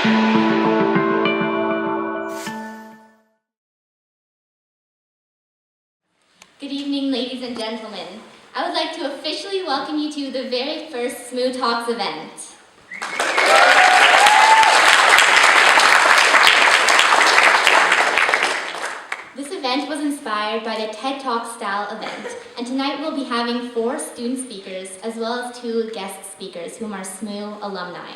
Good evening, ladies and gentlemen. I would like to officially welcome you to the very first SMUS Talks event. This event was inspired by the TED Talk style event, and tonight we'll be having 4 student speakers as well as 2 guest speakers whom are SMUS alumni.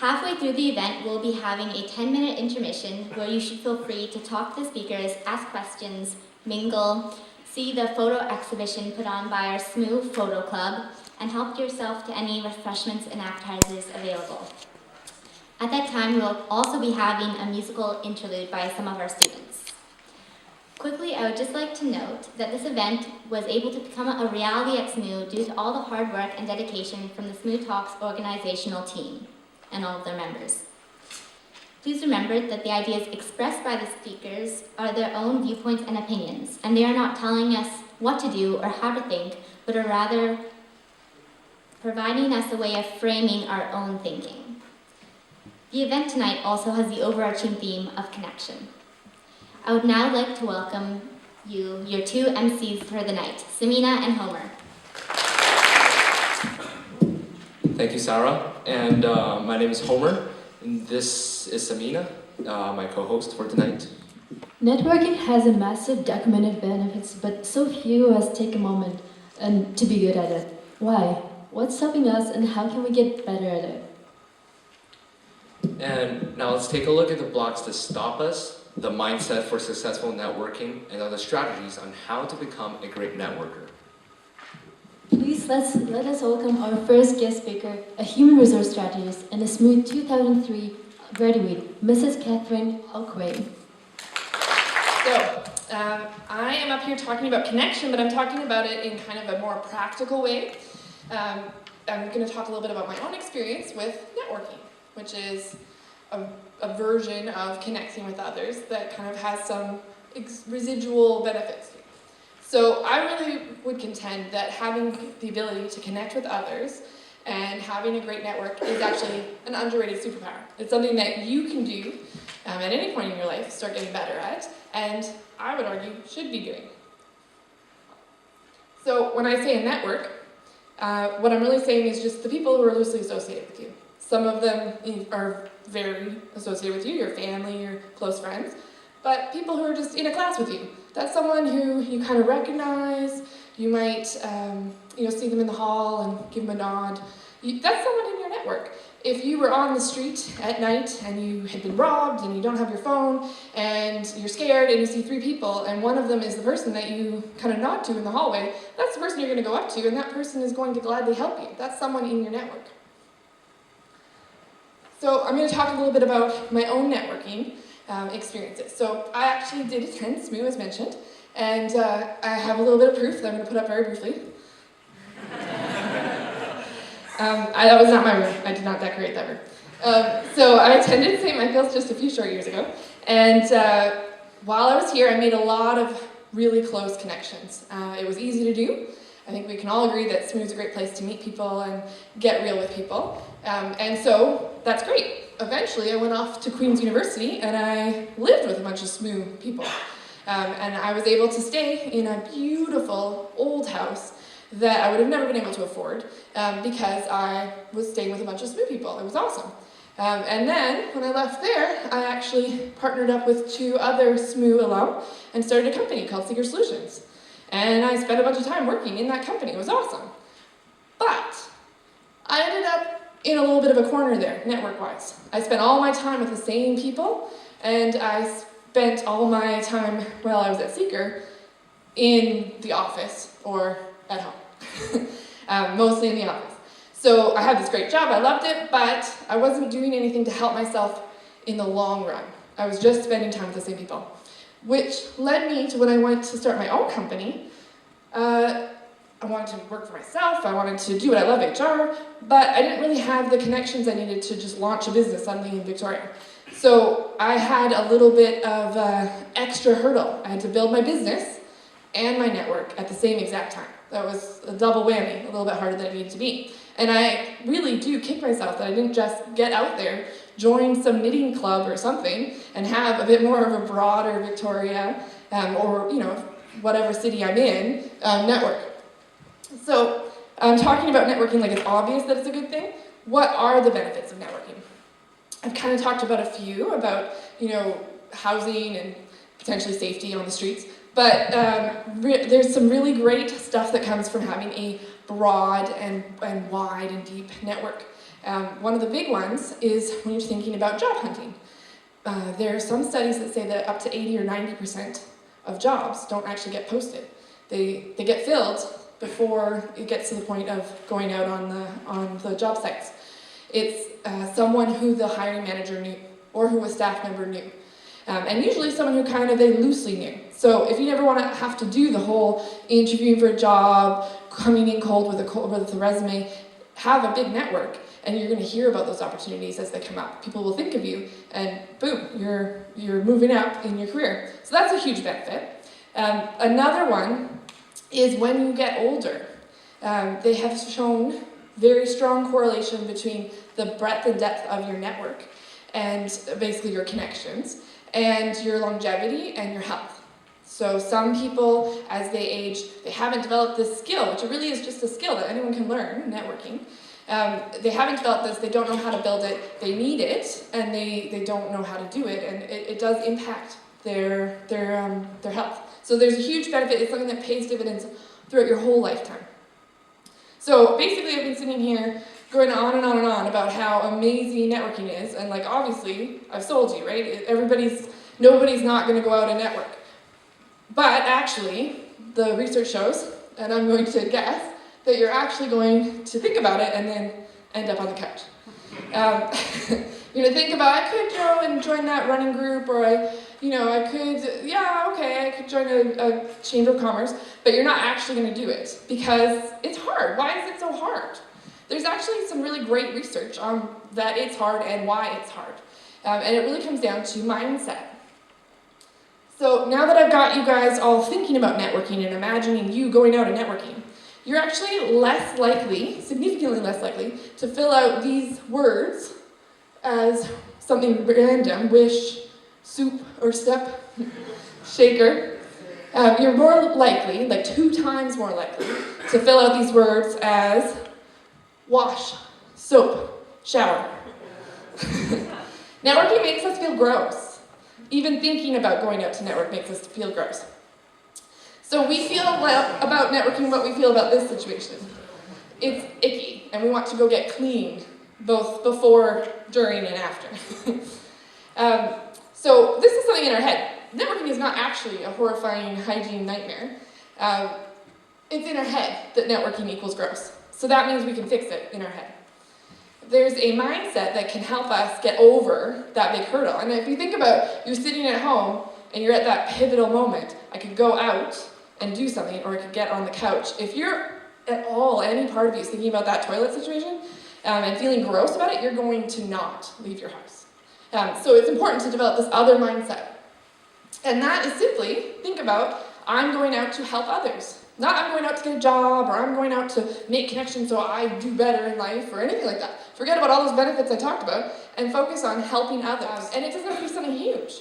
Halfway through the event, we'll be having a 10-minute intermission where you should feel free to talk to the speakers, ask questions, mingle, see the photo exhibition put on by our SMUS Photo Club, and help yourself to any refreshments and appetizers available. At that time, we'll also be having a musical interlude by some of our students. Quickly, I would just like to note that this event was able to become a reality at SMUS due to all the hard work and dedication from the SMUS Talks organizational team and all of their members. Please remember that the ideas expressed by the speakers are their own viewpoints and opinions, and they are not telling us what to do or how to think, but are rather providing us a way of framing our own thinking. The event tonight also has the overarching theme of connection. I would now like to welcome you, your 2 MCs for the night, Samina and Homer. Thank you, Sarah. And my name is Homer, and this is Samina, my co-host for tonight. Networking has a massive documented benefits, but so few of us take a moment to be good at it. Why? What's stopping us, and how can we get better at it? And now let's take a look at the blocks that stop us, the mindset for successful networking, and other strategies on how to become a great networker. Please let us welcome our first guest speaker, a human resource strategist and a SMUS 2003 graduate, Mrs. Catherine Olchowy. So, I am up here talking about connection, but I'm talking about it in kind of a more practical way. I'm going to talk a little bit about my own experience with networking, which is a version of connecting with others that kind of has some residual benefits. So I really would contend that having the ability to connect with others and having a great network is actually an underrated superpower. It's something that you can do at any point in your life, start getting better at, and I would argue should be doing. So when I say a network, what I'm really saying is just the people who are loosely associated with you. Some of them are very associated with you, your family, your close friends, but people who are just in a class with you. That's someone who you kind of recognize. You might see them in the hall and give them a nod. That's someone in your network. If you were on the street at night and you had been robbed and you don't have your phone and you're scared and you see 3 people and one of them is the person that you kind of nod to in the hallway, that's the person you're going to go up to, and that person is going to gladly help you. That's someone in your network. So I'm going to talk a little bit about my own networking experiences. So I actually did attend SMUS, as mentioned, and I have a little bit of proof that I'm going to put up very briefly. That was not my room. I did not decorate that room. So I attended St. Michael's just a few short years ago, and while I was here, I made a lot of really close connections. It was easy to do. I think we can all agree that SMUS is a great place to meet people and get real with people. And so that's great. Eventually, I went off to Queen's University and I lived with a bunch of SMUS people. And I was able to stay in a beautiful old house that I would have never been able to afford because I was staying with a bunch of SMUS people. It was awesome. And then, when I left there, I actually partnered up with 2 other SMUS alum and started a company called Seeker Solutions. And I spent a bunch of time working in that company. It was awesome. But I ended up in a little bit of a corner there, network-wise. I spent all my time with the same people, and I spent all my time while I was at Seeker in the office or at home, mostly in the office. So I had this great job, I loved it, but I wasn't doing anything to help myself in the long run. I was just spending time with the same people, which led me to when I went to start my own company. I wanted to work for myself, I wanted to do what I love, HR, but I didn't really have the connections I needed to just launch a business suddenly in Victoria. So I had a little bit of extra hurdle. I had to build my business and my network at the same exact time. That was a double whammy, a little bit harder than it needed to be. And I really do kick myself that I didn't just get out there, join some knitting club or something, and have a bit more of a broader Victoria, or whatever city I'm in, network. So talking about networking like it's obvious that it's a good thing, what are the benefits of networking? I've kind of talked about a few, about housing and potentially safety on the streets, but there's some really great stuff that comes from having a broad and wide and deep network. One of the big ones is when you're thinking about job hunting. There are some studies that say that up to 80 or 90% of jobs don't actually get posted. They get filled before it gets to the point of going out on the job sites. It's someone who the hiring manager knew, or who a staff member knew. And usually someone who kind of they loosely knew. So if you never want to have to do the whole interviewing for a job, coming in cold with a resume, have a big network, and you're going to hear about those opportunities as they come up. People will think of you, and boom, you're moving up in your career. So that's a huge benefit. Another one is when you get older. They have shown very strong correlation between the breadth and depth of your network, and basically your connections, and your longevity and your health. So some people, as they age, they haven't developed this skill, which really is just a skill that anyone can learn, networking. They haven't developed this, they don't know how to build it, they need it, and they don't know how to do it, and it does impact their health. So there's a huge benefit, it's something that pays dividends throughout your whole lifetime. So basically I've been sitting here going on and on and on about how amazing networking is, and obviously, I've sold you, right? Nobody's not gonna go out and network. But actually, the research shows, and I'm going to guess, that you're actually going to think about it and then end up on the couch. You're gonna think about, I could go and join that running group, or I could join a chamber of commerce, but you're not actually gonna do it because it's hard. Why is it so hard? There's actually some really great research on that it's hard and why it's hard. And it really comes down to mindset. So now that I've got you guys all thinking about networking and imagining you going out and networking, you're actually less likely, significantly less likely, to fill out these words as something random, wish, soup or step, shaker. You're more likely, 2 times more likely, to fill out these words as wash, soap, shower. Networking makes us feel gross. Even thinking about going out to network makes us feel gross. So we feel about networking what we feel about this situation. It's icky, and we want to go get clean, both before, during, and after. So this is something in our head. Networking is not actually a horrifying hygiene nightmare. It's in our head that networking equals gross. So that means we can fix it in our head. There's a mindset that can help us get over that big hurdle. And if you think about, you're sitting at home and you're at that pivotal moment, I could go out and do something, or I could get on the couch. If you're at all, any part of you is thinking about that toilet situation and feeling gross about it, you're going to not leave your house. So it's important to develop this other mindset. And that is simply, think about, I'm going out to help others. Not I'm going out to get a job, or I'm going out to make connections so I do better in life, or anything like that. Forget about all those benefits I talked about, and focus on helping others. And it doesn't have to be something huge.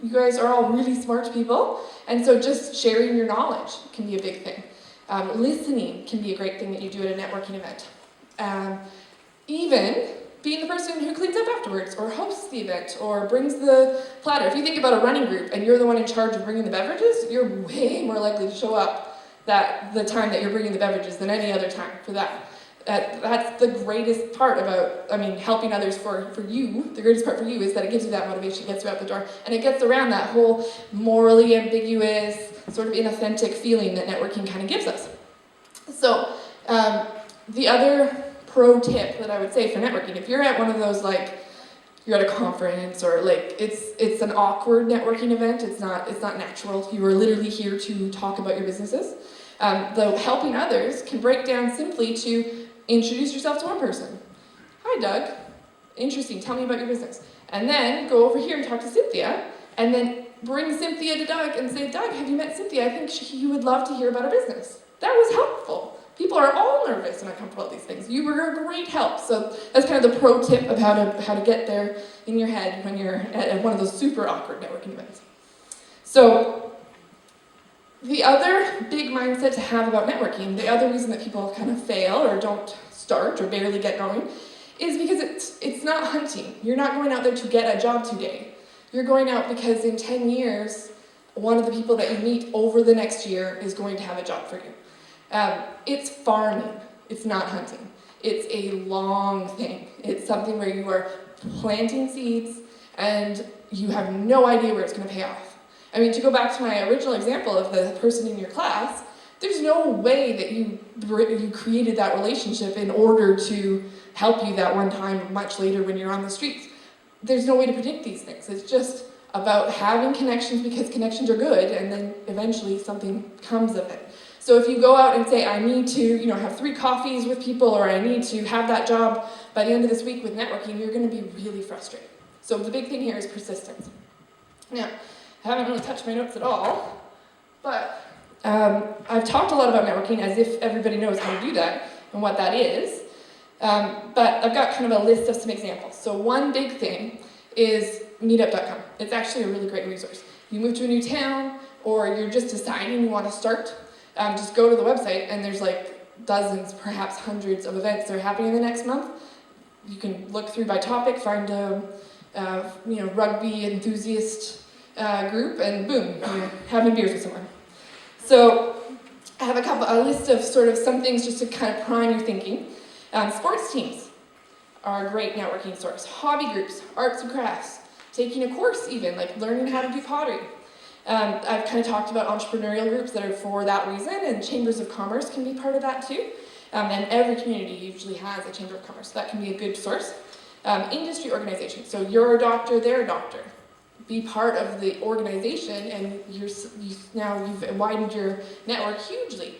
You guys are all really smart people, and so just sharing your knowledge can be a big thing. Listening can be a great thing that you do at a networking event. Even being the person who cleans up afterwards, or hosts the event, or brings the platter. If you think about a running group, and you're the one in charge of bringing the beverages, you're way more likely to show up the time that you're bringing the beverages than any other time for that. That's the greatest part about, helping others for you. The greatest part for you is that it gives you that motivation, gets you out the door, and it gets around that whole morally ambiguous, sort of inauthentic feeling that networking kind of gives us. So, the other pro tip that I would say for networking, if you're at one of those, you're at a conference, or it's an awkward networking event, it's not natural, you are literally here to talk about your businesses, though helping others can break down simply to introduce yourself to one person. Hi, Doug. Interesting, tell me about your business. And then go over here and talk to Cynthia, and then bring Cynthia to Doug and say, Doug, have you met Cynthia? I think he would love to hear about her business. That was helpful. People are all nervous and uncomfortable about these things. You were a great help. So that's kind of the pro tip of how to get there in your head when you're at one of those super awkward networking events. So the other big mindset to have about networking, the other reason that people kind of fail or don't start or barely get going, is because it's not hunting. You're not going out there to get a job today. You're going out because in 10 years, one of the people that you meet over the next year is going to have a job for you. It's farming. It's not hunting. It's a long thing. It's something where you are planting seeds and you have no idea where it's going to pay off. I mean, to go back to my original example of the person in your class, there's no way that you created that relationship in order to help you that one time much later when you're on the streets. There's no way to predict these things. It's just about having connections because connections are good, and then eventually something comes of it. So if you go out and say, I need to, have 3 coffees with people, or I need to have that job by the end of this week with networking, you're going to be really frustrated. So the big thing here is persistence. Now, I haven't really touched my notes at all, but I've talked a lot about networking as if everybody knows how to do that and what that is. But I've got kind of a list of some examples. So one big thing is meetup.com. It's actually a really great resource. You move to a new town, or you're just deciding you want to start, just go to the website, and there's like dozens, perhaps hundreds of events that are happening in the next month. You can look through by topic, find a rugby enthusiast group, and boom, you're having beers with someone. So I have a list of sort of some things just to kind of prime your thinking. Sports teams are a great networking source. Hobby groups, arts and crafts, taking a course even, like learning how to do pottery. I've kind of talked about entrepreneurial groups that are for that reason, and chambers of commerce can be part of that too. And every community usually has a chamber of commerce, so that can be a good source. Industry organizations, so you're a doctor, they're a doctor. Be part of the organization, and you've widened your network hugely.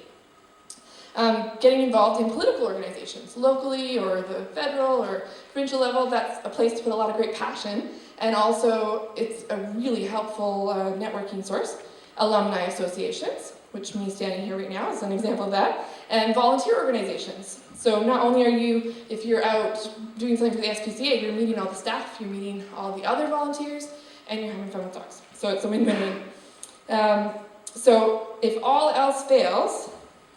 Getting involved in political organizations, locally or the federal or provincial level, that's a place to put a lot of great passion, and also it's a really helpful networking source. Alumni associations, which me standing here right now is an example of that, and volunteer organizations. So not only are you, if you're out doing something for the SPCA, you're meeting all the staff, you're meeting all the other volunteers, and you're having fun with dogs. So it's a win-win-win. So if all else fails,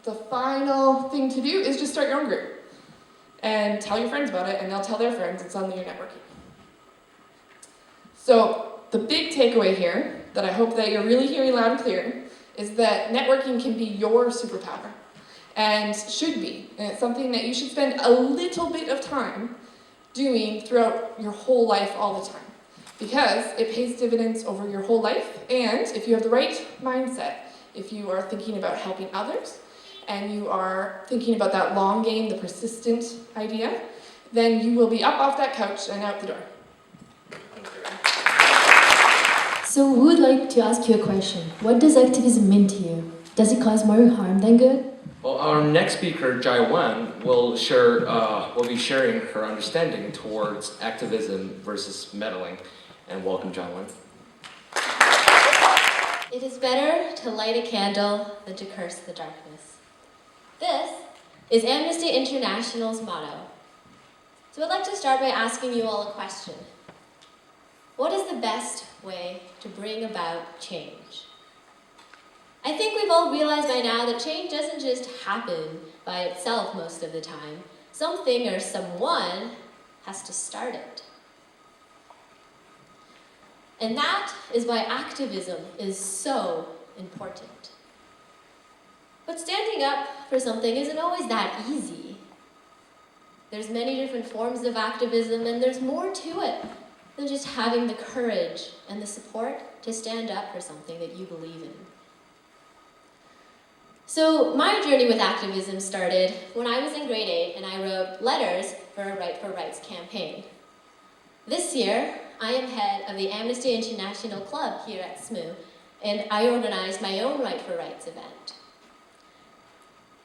the final thing to do is just start your own group and tell your friends about it, and they'll tell their friends, and suddenly you're networking. So the big takeaway here that I hope that you're really hearing loud and clear is that networking can be your superpower, and should be. And it's something that you should spend a little bit of time doing throughout your whole life all the time, because it pays dividends over your whole life. And if you have the right mindset, if you are thinking about helping others, and you are thinking about that long game, the persistent idea, then you will be up off that couch and out the door. So we would like to ask you a question. What does activism mean to you? Does it cause more harm than good? Well, our next speaker, Jiawen, will be sharing her understanding towards activism versus meddling. And welcome, Jiawen. It is better to light a candle than to curse the darkness. This is Amnesty International's motto. So I'd like to start by asking you all a question. What is the best way to bring about change? I think we've all realized by now that change doesn't just happen by itself most of the time. Something or someone has to start it. And that is why activism is so important. But standing up for something isn't always that easy. There's many different forms of activism, and there's more to it than just having the courage and the support to stand up for something that you believe in. So my journey with activism started when I was in grade 8 and I wrote letters for a Right for Rights campaign. This year, I am head of the Amnesty International Club here at SMU, and I organized my own Right for Rights event.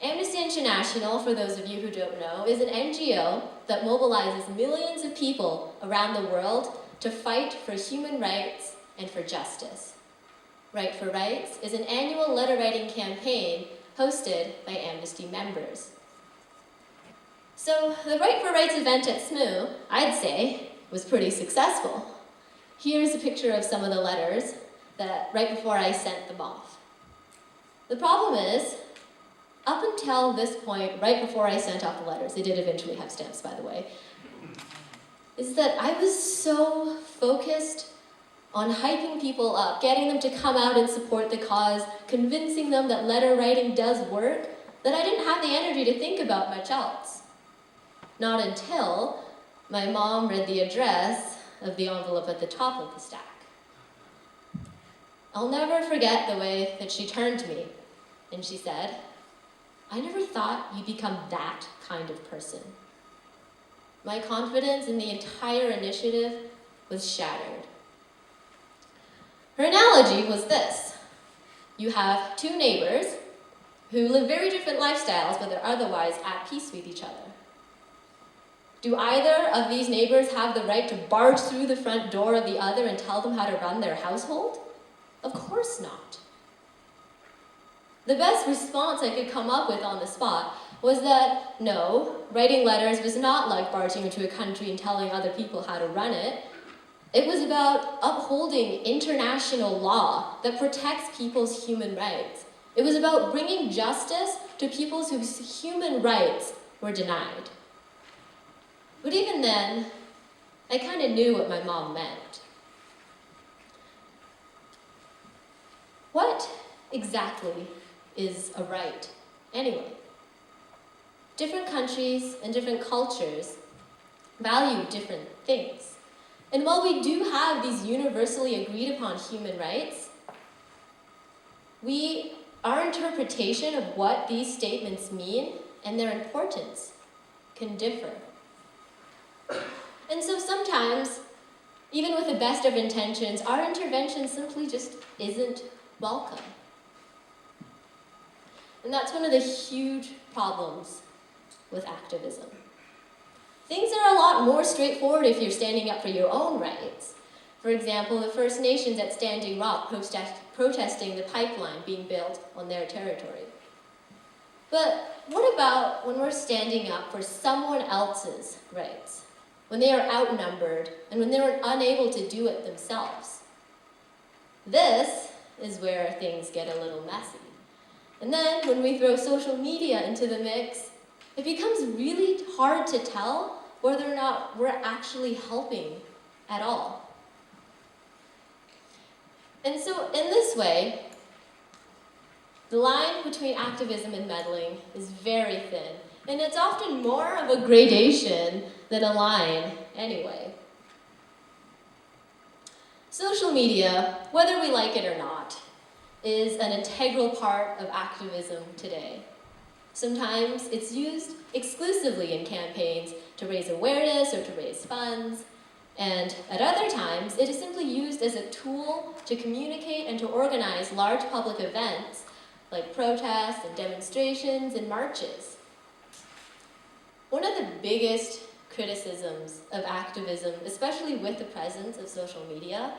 Amnesty International, for those of you who don't know, is an NGO that mobilizes millions of people around the world to fight for human rights and for justice. Right for Rights is an annual letter-writing campaign hosted by Amnesty members. So the Right for Rights event at SMU, I'd say, was pretty successful. Here's a picture of some of the letters that right before I sent them off. The problem is, up until this point, right before I sent off the letters, they did eventually have stamps, by the way, is that I was so focused on hyping people up, getting them to come out and support the cause, convincing them that letter writing does work, that I didn't have the energy to think about much else. Not until my mom read the address of the envelope at the top of the stack. I'll never forget the way that she turned to me and she said, "I never thought you'd become that kind of person." My confidence in the entire initiative was shattered. Her analogy was this: you have two neighbors who live very different lifestyles, but they're otherwise at peace with each other. Do either of these neighbors have the right to barge through the front door of the other and tell them how to run their household? Of course not. The best response I could come up with on the spot was that, no, writing letters was not like barging into a country and telling other people how to run it. It was about upholding international law that protects people's human rights. It was about bringing justice to people whose human rights were denied. But even then, I kind of knew what my mom meant. What exactly is a right, anyway? Different countries and different cultures value different things. And while we do have these universally agreed upon human rights, our interpretation of what these statements mean and their importance can differ. And so sometimes, even with the best of intentions, our intervention simply just isn't welcome. And that's one of the huge problems with activism. Things are a lot more straightforward if you're standing up for your own rights. For example, the First Nations at Standing Rock protesting the pipeline being built on their territory. But what about when we're standing up for someone else's rights? When they are outnumbered and when they're unable to do it themselves? This is where things get a little messy. And then when we throw social media into the mix, it becomes really hard to tell whether or not we're actually helping at all. And so in this way, the line between activism and meddling is very thin, and it's often more of a gradation than a line anyway. Social media, whether we like it or not, is an integral part of activism today. Sometimes it's used exclusively in campaigns to raise awareness or to raise funds, and at other times it is simply used as a tool to communicate and to organize large public events like protests and demonstrations and marches. One of the biggest criticisms of activism, especially with the presence of social media,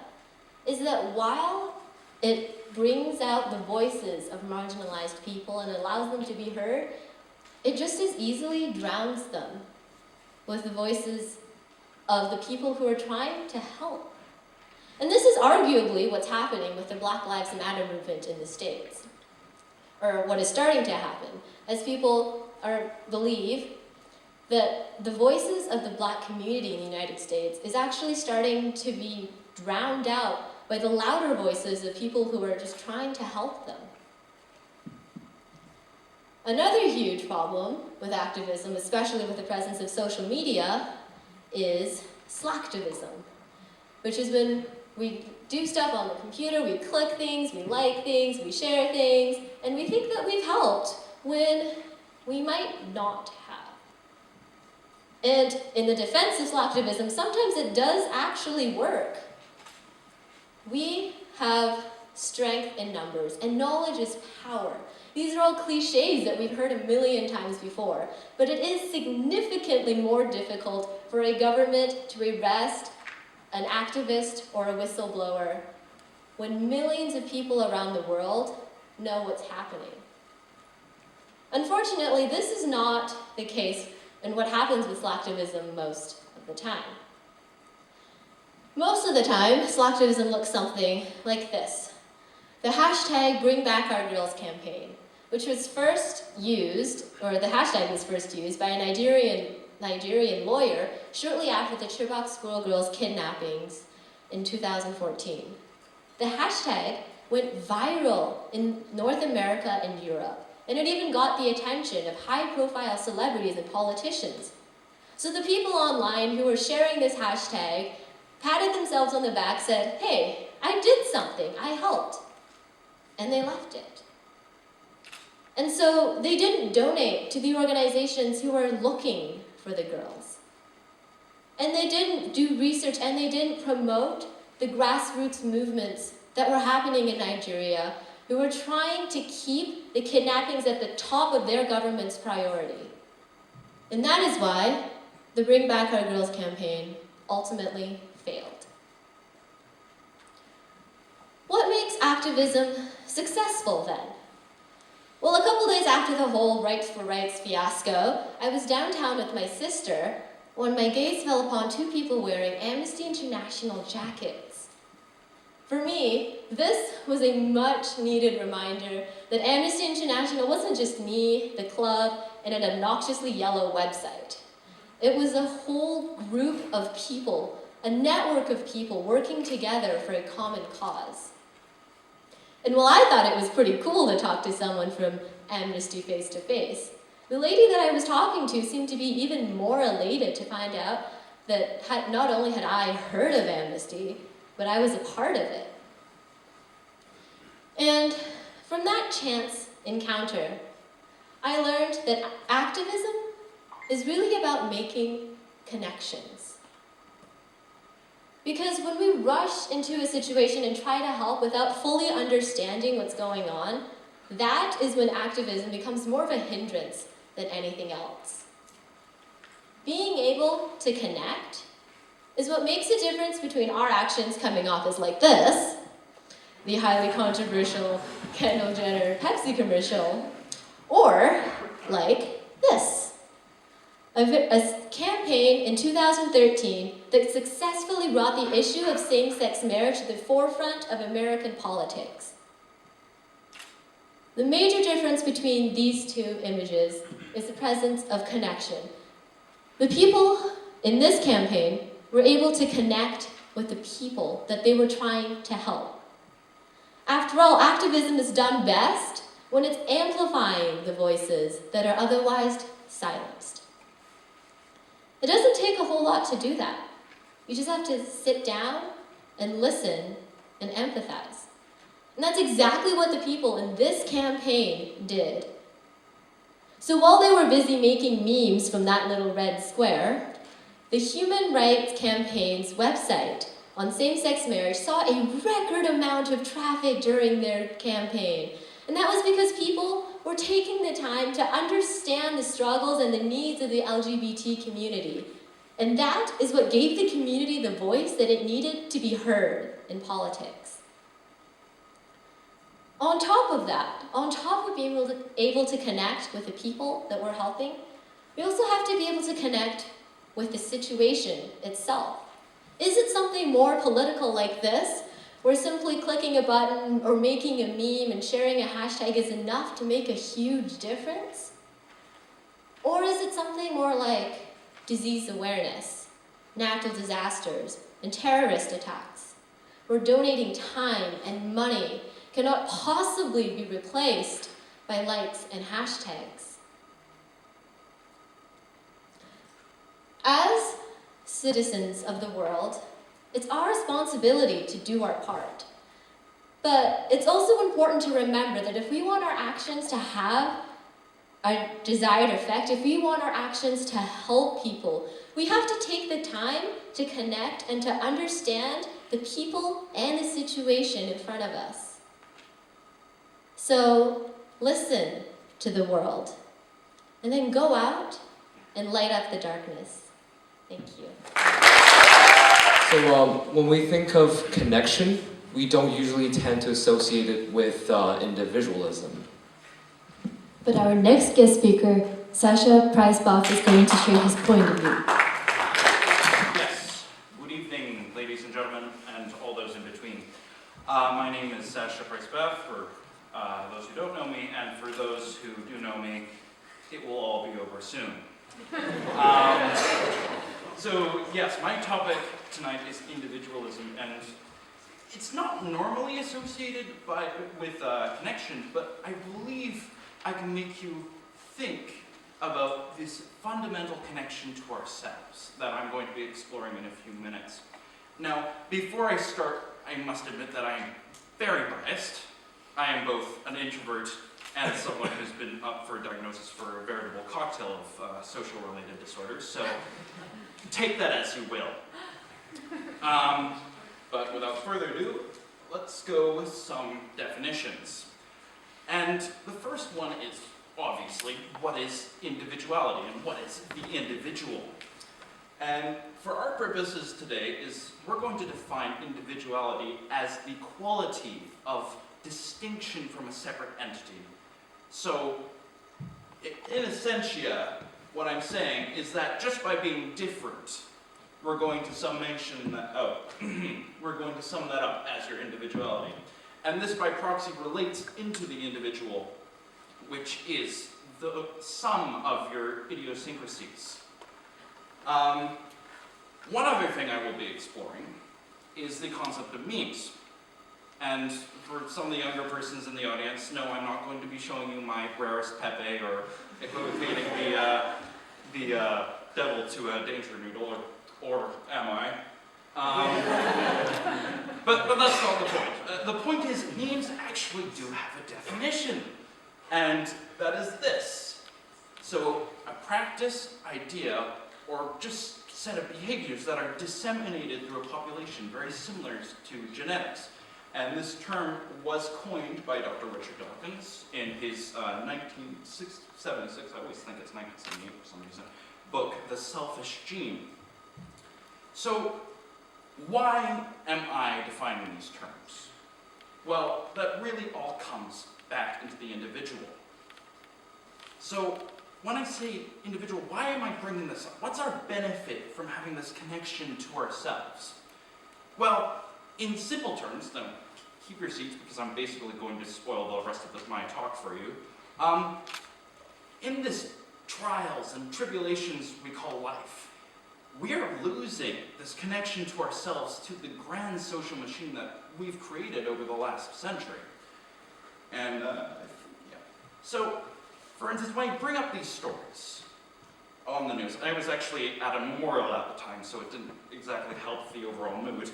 is that while it brings out the voices of marginalized people and allows them to be heard, it just as easily drowns them with the voices of the people who are trying to help. And this is arguably what's happening with the Black Lives Matter movement in the States, or what is starting to happen, as people believe that the voices of the Black community in the United States is actually starting to be drowned out by the louder voices of people who are just trying to help them. Another huge problem with activism, especially with the presence of social media, is slacktivism, which is when we do stuff on the computer, we click things, we like things, we share things, and we think that we've helped when we might not have. And in the defense of slacktivism, sometimes it does actually work. We have strength in numbers, and knowledge is power. These are all cliches that we've heard a million times before, but it is significantly more difficult for a government to arrest an activist or a whistleblower when millions of people around the world know what's happening. Unfortunately, this is not the case in what happens with Slacktivism most of the time. Most of the time, Slacktivism looks something like this. The hashtag #BringBackOurGirls campaign, which was first used, or the hashtag was first used by a Nigerian lawyer shortly after the Chibok schoolgirls' kidnappings in 2014. The hashtag went viral in North America and Europe, and it even got the attention of high-profile celebrities and politicians. So the people online who were sharing this hashtag patted themselves on the back, said, "Hey, I did something, I helped," and they left it. And so they didn't donate to the organizations who were looking for the girls. And they didn't do research, and they didn't promote the grassroots movements that were happening in Nigeria, who were trying to keep the kidnappings at the top of their government's priority. And that is why the Bring Back Our Girls campaign ultimately failed. What makes activism successful then? Well, a couple days after the whole Rights for Rights fiasco, I was downtown with my sister when my gaze fell upon two people wearing Amnesty International jackets. For me, this was a much-needed reminder that Amnesty International wasn't just me, the club, and an obnoxiously yellow website. It was a whole group of people, a network of people working together for a common cause. And while I thought it was pretty cool to talk to someone from Amnesty face to face, the lady that I was talking to seemed to be even more elated to find out that not only had I heard of Amnesty, but I was a part of it. And from that chance encounter, I learned that activism is really about making connections. Because when we rush into a situation and try to help without fully understanding what's going on, that is when activism becomes more of a hindrance than anything else. Being able to connect is what makes a difference between our actions coming off as like this, the highly controversial Kendall Jenner Pepsi commercial, or like this. A campaign in 2013 that successfully brought the issue of same-sex marriage to the forefront of American politics. The major difference between these two images is the presence of connection. The people in this campaign were able to connect with the people that they were trying to help. After all, activism is done best when it's amplifying the voices that are otherwise silenced. It doesn't take a whole lot to do that. You just have to sit down and listen and empathize. And that's exactly what the people in this campaign did. So while they were busy making memes from that little red square, the Human Rights Campaign's website on same-sex marriage saw a record amount of traffic during their campaign. And that was because people were taking the time to understand the struggles and the needs of the LGBT community. And that is what gave the community the voice that it needed to be heard in politics. On top of that, on top of being able to connect with the people that we're helping, we also have to be able to connect with the situation itself. Is it something more political like this, where simply clicking a button or making a meme and sharing a hashtag is enough to make a huge difference? Or is it something more like disease awareness, natural disasters, and terrorist attacks, where donating time and money cannot possibly be replaced by likes and hashtags? As citizens of the world, it's our responsibility to do our part. But it's also important to remember that if we want our actions to have a desired effect, if we want our actions to help people, we have to take the time to connect and to understand the people and the situation in front of us. So listen to the world, and then go out and light up the darkness. Thank you. So when we think of connection, we don't usually tend to associate it with individualism. But our next guest speaker, Sasha Pryce-Baff, is going to share his point of view. Yes. Good evening, ladies and gentlemen, and all those in between. My name is Sasha Pryce-Baff, for those who don't know me, and for those who do know me, it will all be over soon. So yes, my topic tonight is individualism, and it's not normally associated with connection, but I believe I can make you think about this fundamental connection to ourselves that I'm going to be exploring in a few minutes. Now, before I start, I must admit that I am very biased. I am both an introvert and someone who's been up for a diagnosis for a veritable cocktail of social-related disorders, so take that as you will. But without further ado, let's go with some definitions. And the first one is, obviously, what is individuality and what is the individual? And for our purposes today we're going to define individuality as the quality of distinction from a separate entity. So, in essentia, what I'm saying is that just by being different, we're going to sum that up. We're going to sum that up as your individuality. And this by proxy relates into the individual, which is the sum of your idiosyncrasies. One other thing I will be exploring is the concept of memes. And for some of the younger persons in the audience, no, I'm not going to be showing you my rarest Pepe or equivocating the devil to a danger noodle, or am I? But that's not the point. The point is, memes actually do have a definition, and that is this. So, a practice, idea, or just set of behaviors that are disseminated through a population, very similar to genetics. And this term was coined by Dr. Richard Dawkins in his 1976, I always think it's 1978 for some reason, book, The Selfish Gene. So, why am I defining these terms? Well, that really all comes back into the individual. So, when I say individual, why am I bringing this up? What's our benefit from having this connection to ourselves? Well, in simple terms, now keep your seats because I'm basically going to spoil the rest of my talk for you. In this trials and tribulations we call life, we are losing this connection to ourselves, to the grand social machine that we've created over the last century. And, yeah. So, for instance, when I bring up these stories on the news, I was actually at a memorial at the time, so it didn't exactly help the overall mood.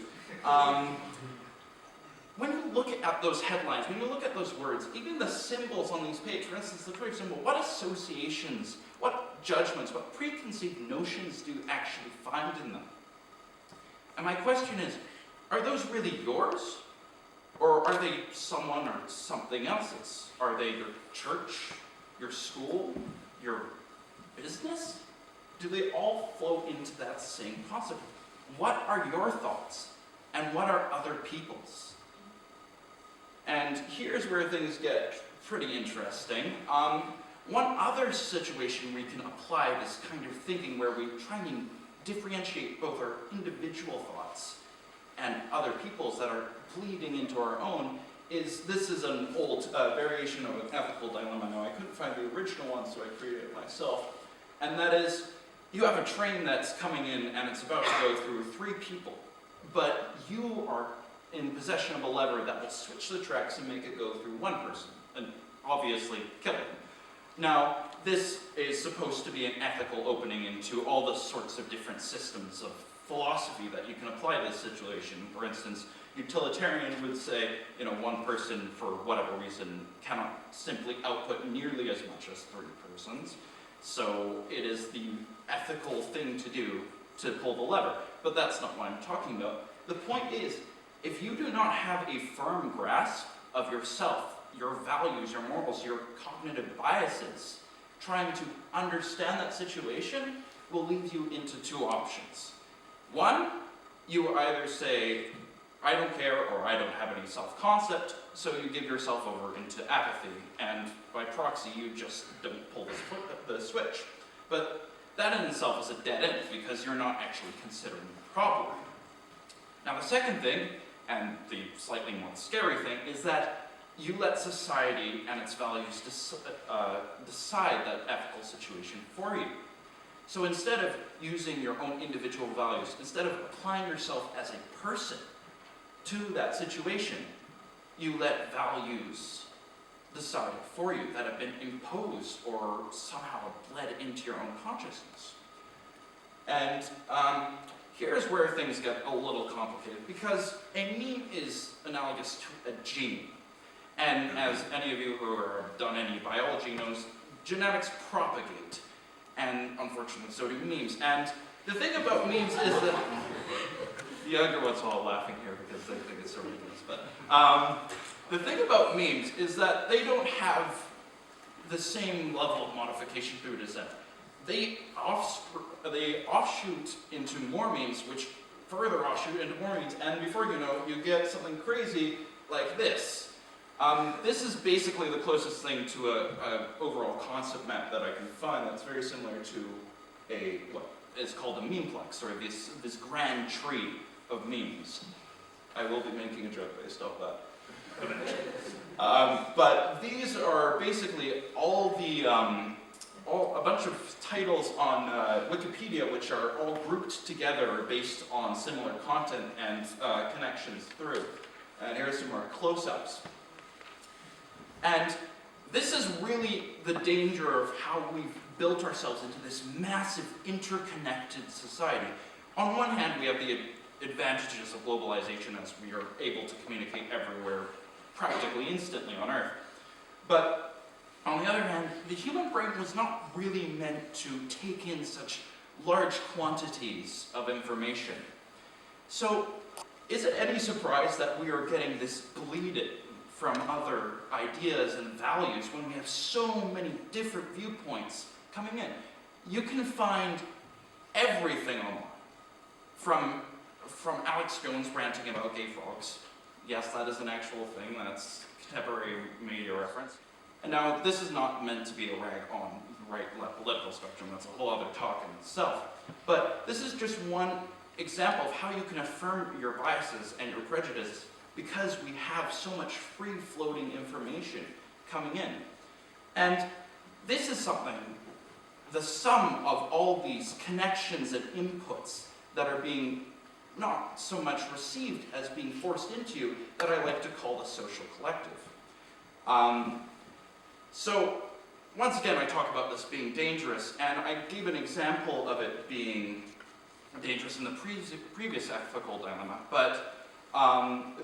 When you look at those headlines, when you look at those words, even the symbols on these pages, for instance, the Twitter symbol, what associations, what judgments, what preconceived notions do you actually find in them? And my question is, are those really yours? Or are they someone or something else's? Are they your church, your school, your business? Do they all flow into that same concept? What are your thoughts? And what are other people's? And here's where things get pretty interesting. One other situation we can apply this kind of thinking where we try and differentiate both our individual thoughts and other people's that are bleeding into our own is, this is an old variation of an ethical dilemma. Now, I couldn't find the original one, so I created it myself. And that is, you have a train that's coming in and it's about to go through 3 people, but you are in possession of a lever that will switch the tracks and make it go through 1 person, and obviously kill him. Now, this is supposed to be an ethical opening into all the sorts of different systems of philosophy that you can apply to this situation. For instance, utilitarian would say, 1 person, for whatever reason, cannot simply output nearly as much as 3 persons. So it is the ethical thing to do to pull the lever. But that's not what I'm talking about. The point is, if you do not have a firm grasp of yourself, your values, your morals, your cognitive biases, trying to understand that situation will lead you into 2 options. 1, you either say, I don't care, or I don't have any self-concept, so you give yourself over into apathy, and by proxy, you just don't pull the switch. But that in itself is a dead end, because you're not actually considering the problem. Now the second thing, and the slightly more scary thing, is that you let society and its values decide that ethical situation for you. So instead of using your own individual values, instead of applying yourself as a person to that situation, you let values decide for you that have been imposed or somehow bled into your own consciousness. And here's where things get a little complicated, because a meme is analogous to a gene. And as any of you who have done any biology knows, genetics propagate. And unfortunately, so do memes. And the thing about memes is that the younger ones are all laughing here because they think it's so ridiculous. But the thing about memes is that they don't have the same level of modification through descent. They offshoot into more memes, which further offshoot into more memes, and before you know it, you get something crazy like this. This is basically the closest thing to an overall concept map that I can find that's very similar to what is called a memeplex, or this grand tree of memes. I will be making a joke based off that eventually. But these are basically a bunch of titles on Wikipedia, which are all grouped together based on similar content and connections through. And here's some more close-ups. And this is really the danger of how we've built ourselves into this massive interconnected society. On one hand, we have the advantages of globalization as we are able to communicate everywhere practically instantly on Earth. But on the other hand, the human brain was not really meant to take in such large quantities of information. So, is it any surprise that we are getting this bleeded from other ideas and values when we have so many different viewpoints coming in? You can find everything online. From Alex Jones ranting about gay frogs. Yes, that is an actual thing. That's contemporary media reference. And now, this is not meant to be a rag on the right-left political spectrum. That's a whole other talk in itself. But this is just one example of how you can affirm your biases and your prejudices because we have so much free-floating information coming in. And this is something, the sum of all these connections and inputs that are being not so much received as being forced into you, that I like to call the social collective. So, once again, I talk about this being dangerous, and I gave an example of it being dangerous in the previous ethical dilemma, but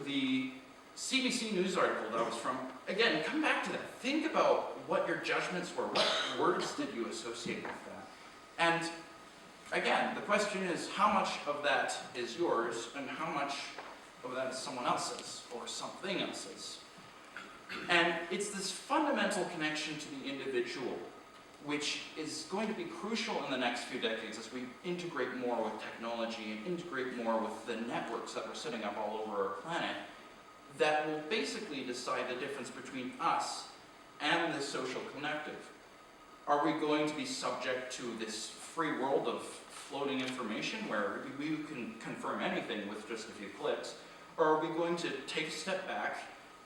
the CBC News article that was from, again, come back to that. Think about what your judgments were. What words did you associate with that? And again, the question is, how much of that is yours, and how much of that is someone else's, or something else's? And it's this fundamental connection to the individual, which is going to be crucial in the next few decades as we integrate more with technology and integrate more with the networks that we're setting up all over our planet, that will basically decide the difference between us and the social collective. Are we going to be subject to this free world of floating information where we can confirm anything with just a few clicks? Or are we going to take a step back,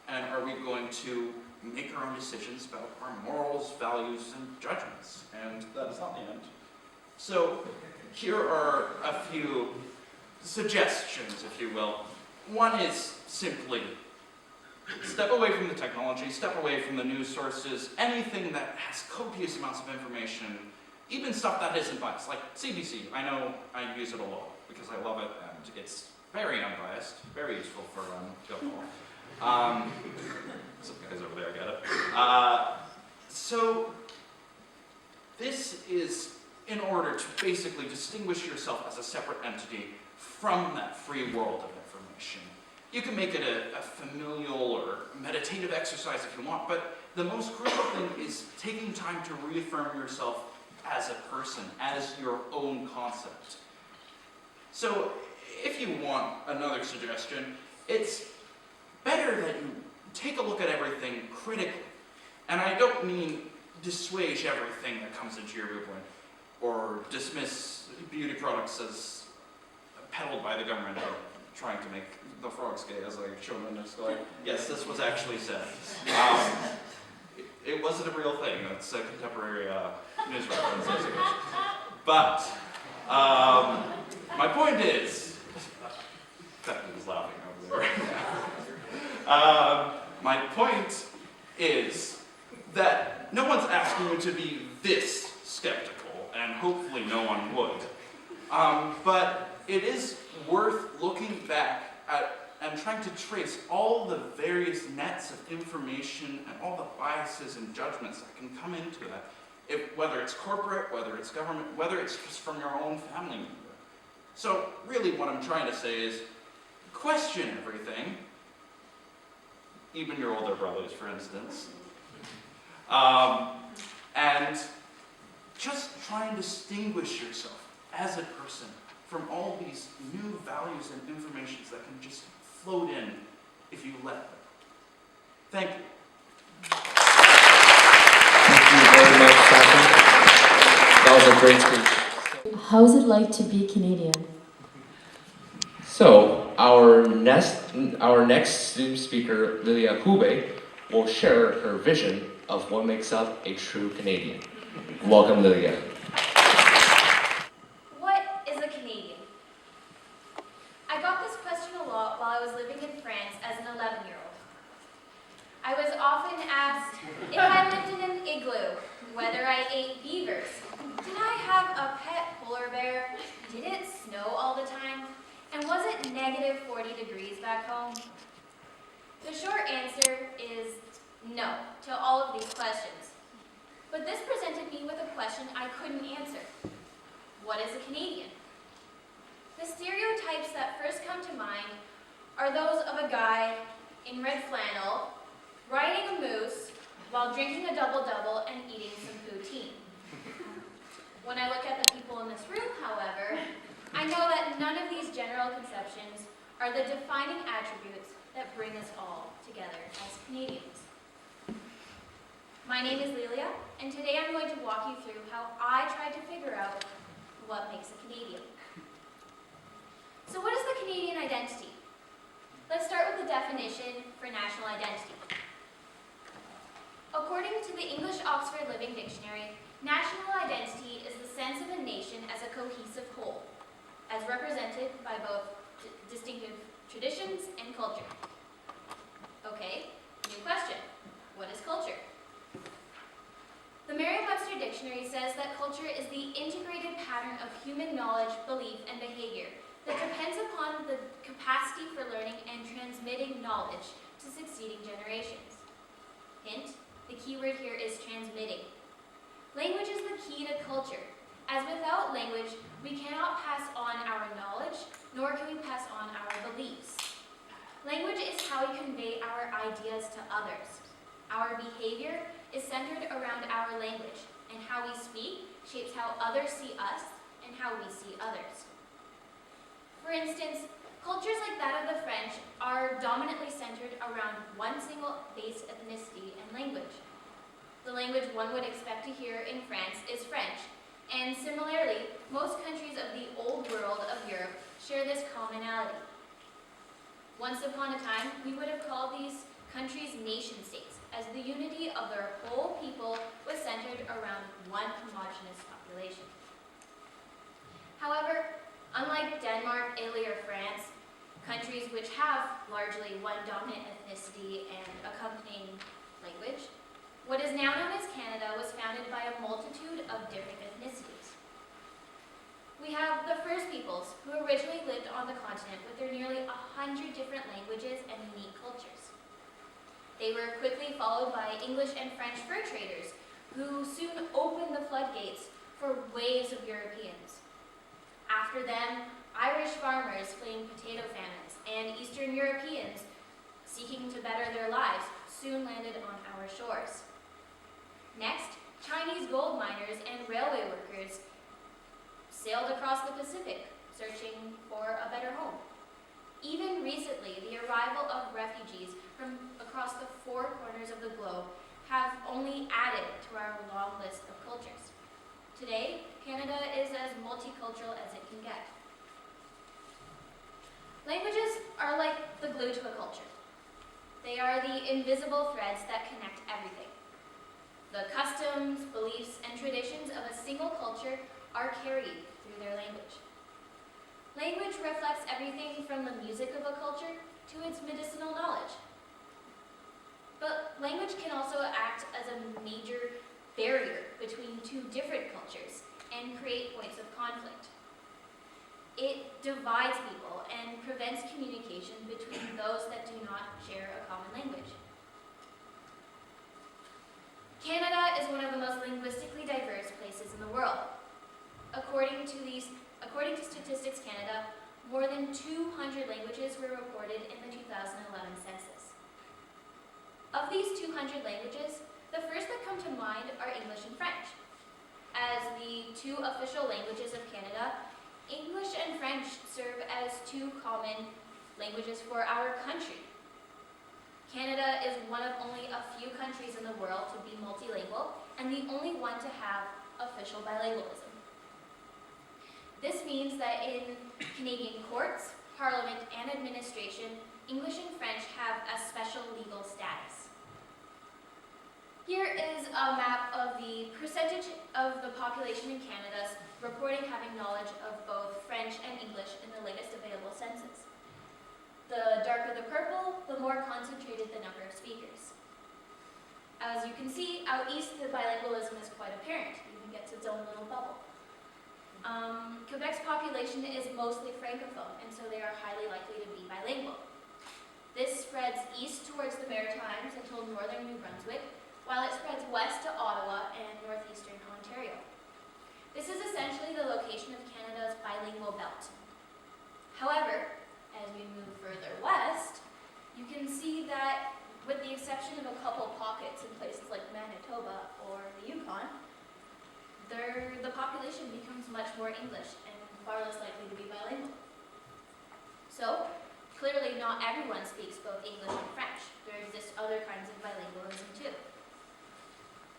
and are we going to make our own decisions about our morals, values, and judgments? And that is not the end. So here are a few suggestions, if you will. One is simply step away from the technology, step away from the news sources, anything that has copious amounts of information, even stuff that isn't biased, like CBC. I know I use it a lot because I love it, and it's very unbiased, very useful for alcohol. Some guys over there get it. So this is in order to basically distinguish yourself as a separate entity from that free world of information. You can make it a familial or meditative exercise if you want, but the most crucial thing is taking time to reaffirm yourself as a person, as your own concept. So if you want another suggestion, it's better that you take a look at everything critically. And I don't mean dissuage everything that comes into your viewpoint, or dismiss beauty products as peddled by the government, or trying to make the frogs gay, as I showed in this slide. Yes, this was actually said. It wasn't a real thing. It's a contemporary news reference, I suppose. But my point is, Captain is laughing over there. My point is that no one's asking you to be this skeptical, and hopefully no one would. But it is worth looking back at and trying to trace all the various nets of information and all the biases and judgments that can come into that, whether it's corporate, whether it's government, whether it's just from your own family member. So really what I'm trying to say is question everything, even your older brothers, for instance, and just try and distinguish yourself as a person from all these new values and informations that can just float in if you let them. Thank you. Thank you very much, Sasha. That was a great speech. How is it like to be Canadian? So, our next student speaker, Lelia Hoube, will share her vision of what makes up a true Canadian. Welcome, Lelia. What is a Canadian? I got this question a lot while I was living in France as an 11-year-old. I was often asked if I lived in an igloo, whether I ate beavers, did I have a pet polar bear, did it snow all the time, and was it negative 40 degrees back home? The short answer is no to all of these questions. But this presented me with a question I couldn't answer. What is a Canadian? The stereotypes that first come to mind are those of a guy in red flannel, riding a moose while drinking a double-double and eating some poutine. When I look at the people in this room, however, I know that none of these general conceptions are the defining attributes that bring us all together as Canadians. My name is Lelia, and today I'm going to walk you through how I tried to figure out what makes a Canadian. So what is the Canadian identity? Let's start with the definition for national identity. According to the English Oxford Living Dictionary, national identity is the sense of a nation as a cohesive whole, as represented by both distinctive traditions and culture. Okay, new question. What is culture? The Merriam-Webster Dictionary says that culture is the integrated pattern of human knowledge, belief, and behavior that depends upon the capacity for learning and transmitting knowledge to succeeding generations. Hint, the key word here is transmitting. Language is the key to culture, as without language, we cannot pass on our knowledge, nor can we pass on our beliefs. Language is how we convey our ideas to others. Our behavior is centered around our language, and how we speak shapes how others see us and how we see others. For instance, cultures like that of the French are dominantly centered around one single base ethnicity and language. The language one would expect to hear in France is French, and similarly, most countries of the old world of Europe share this commonality. Once upon a time, we would have called these countries nation-states, as the unity of their whole people was centered around one homogeneous population. However, unlike Denmark, Italy, or France, countries which have largely one dominant ethnicity and accompanying language, what is now known as Canada was founded by a multitude of different ethnicities. We have the First Peoples, who originally lived on the continent with their nearly 100 different languages and unique cultures. They were quickly followed by English and French fur traders, who soon opened the floodgates for waves of Europeans. After them, Irish farmers fleeing potato famines and Eastern Europeans seeking to better their lives soon landed on our shores. Next, Chinese gold miners and railway workers sailed across the Pacific, searching for a better home. Even recently, the arrival of refugees from across the four corners of the globe have only added to our long list of cultures. Today, Canada is as multicultural as it can get. Languages are like the glue to a culture. They are the invisible threads that connect everything. The customs, beliefs, and traditions of a single culture are carried through their language. Language reflects everything from the music of a culture to its medicinal knowledge. But language can also act as a major barrier between two different cultures and create points of conflict. It divides people and prevents communication between those that do not share a common language. Canada is one of the most linguistically diverse places in the world. According to Statistics Canada, more than 200 languages were reported in the 2011 census. Of these 200 languages, the first that come to mind are English and French. As the two official languages of Canada, English and French serve as two common languages for our country. Canada is one of only a few countries in the world to be multilingual and the only one to have official bilingualism. This means that in Canadian courts, parliament, and administration, English and French have a special legal status. Here is a map of the percentage of the population in Canada reporting having knowledge of both French and English in the latest available census. The darker the purple, the more concentrated the number of speakers. As you can see, out east the bilingualism is quite apparent. It even gets its own little bubble. Quebec's population is mostly francophone, and so they are highly likely to be bilingual. This spreads east towards the Maritimes until northern New Brunswick, while it spreads west to Ottawa and northeastern Ontario. This is essentially the location of Canada's bilingual belt. However, as we move further west, you can see that with the exception of a couple pockets in places like Manitoba or the Yukon, the population becomes much more English and far less likely to be bilingual. So, clearly not everyone speaks both English and French. There exist other kinds of bilingualism too.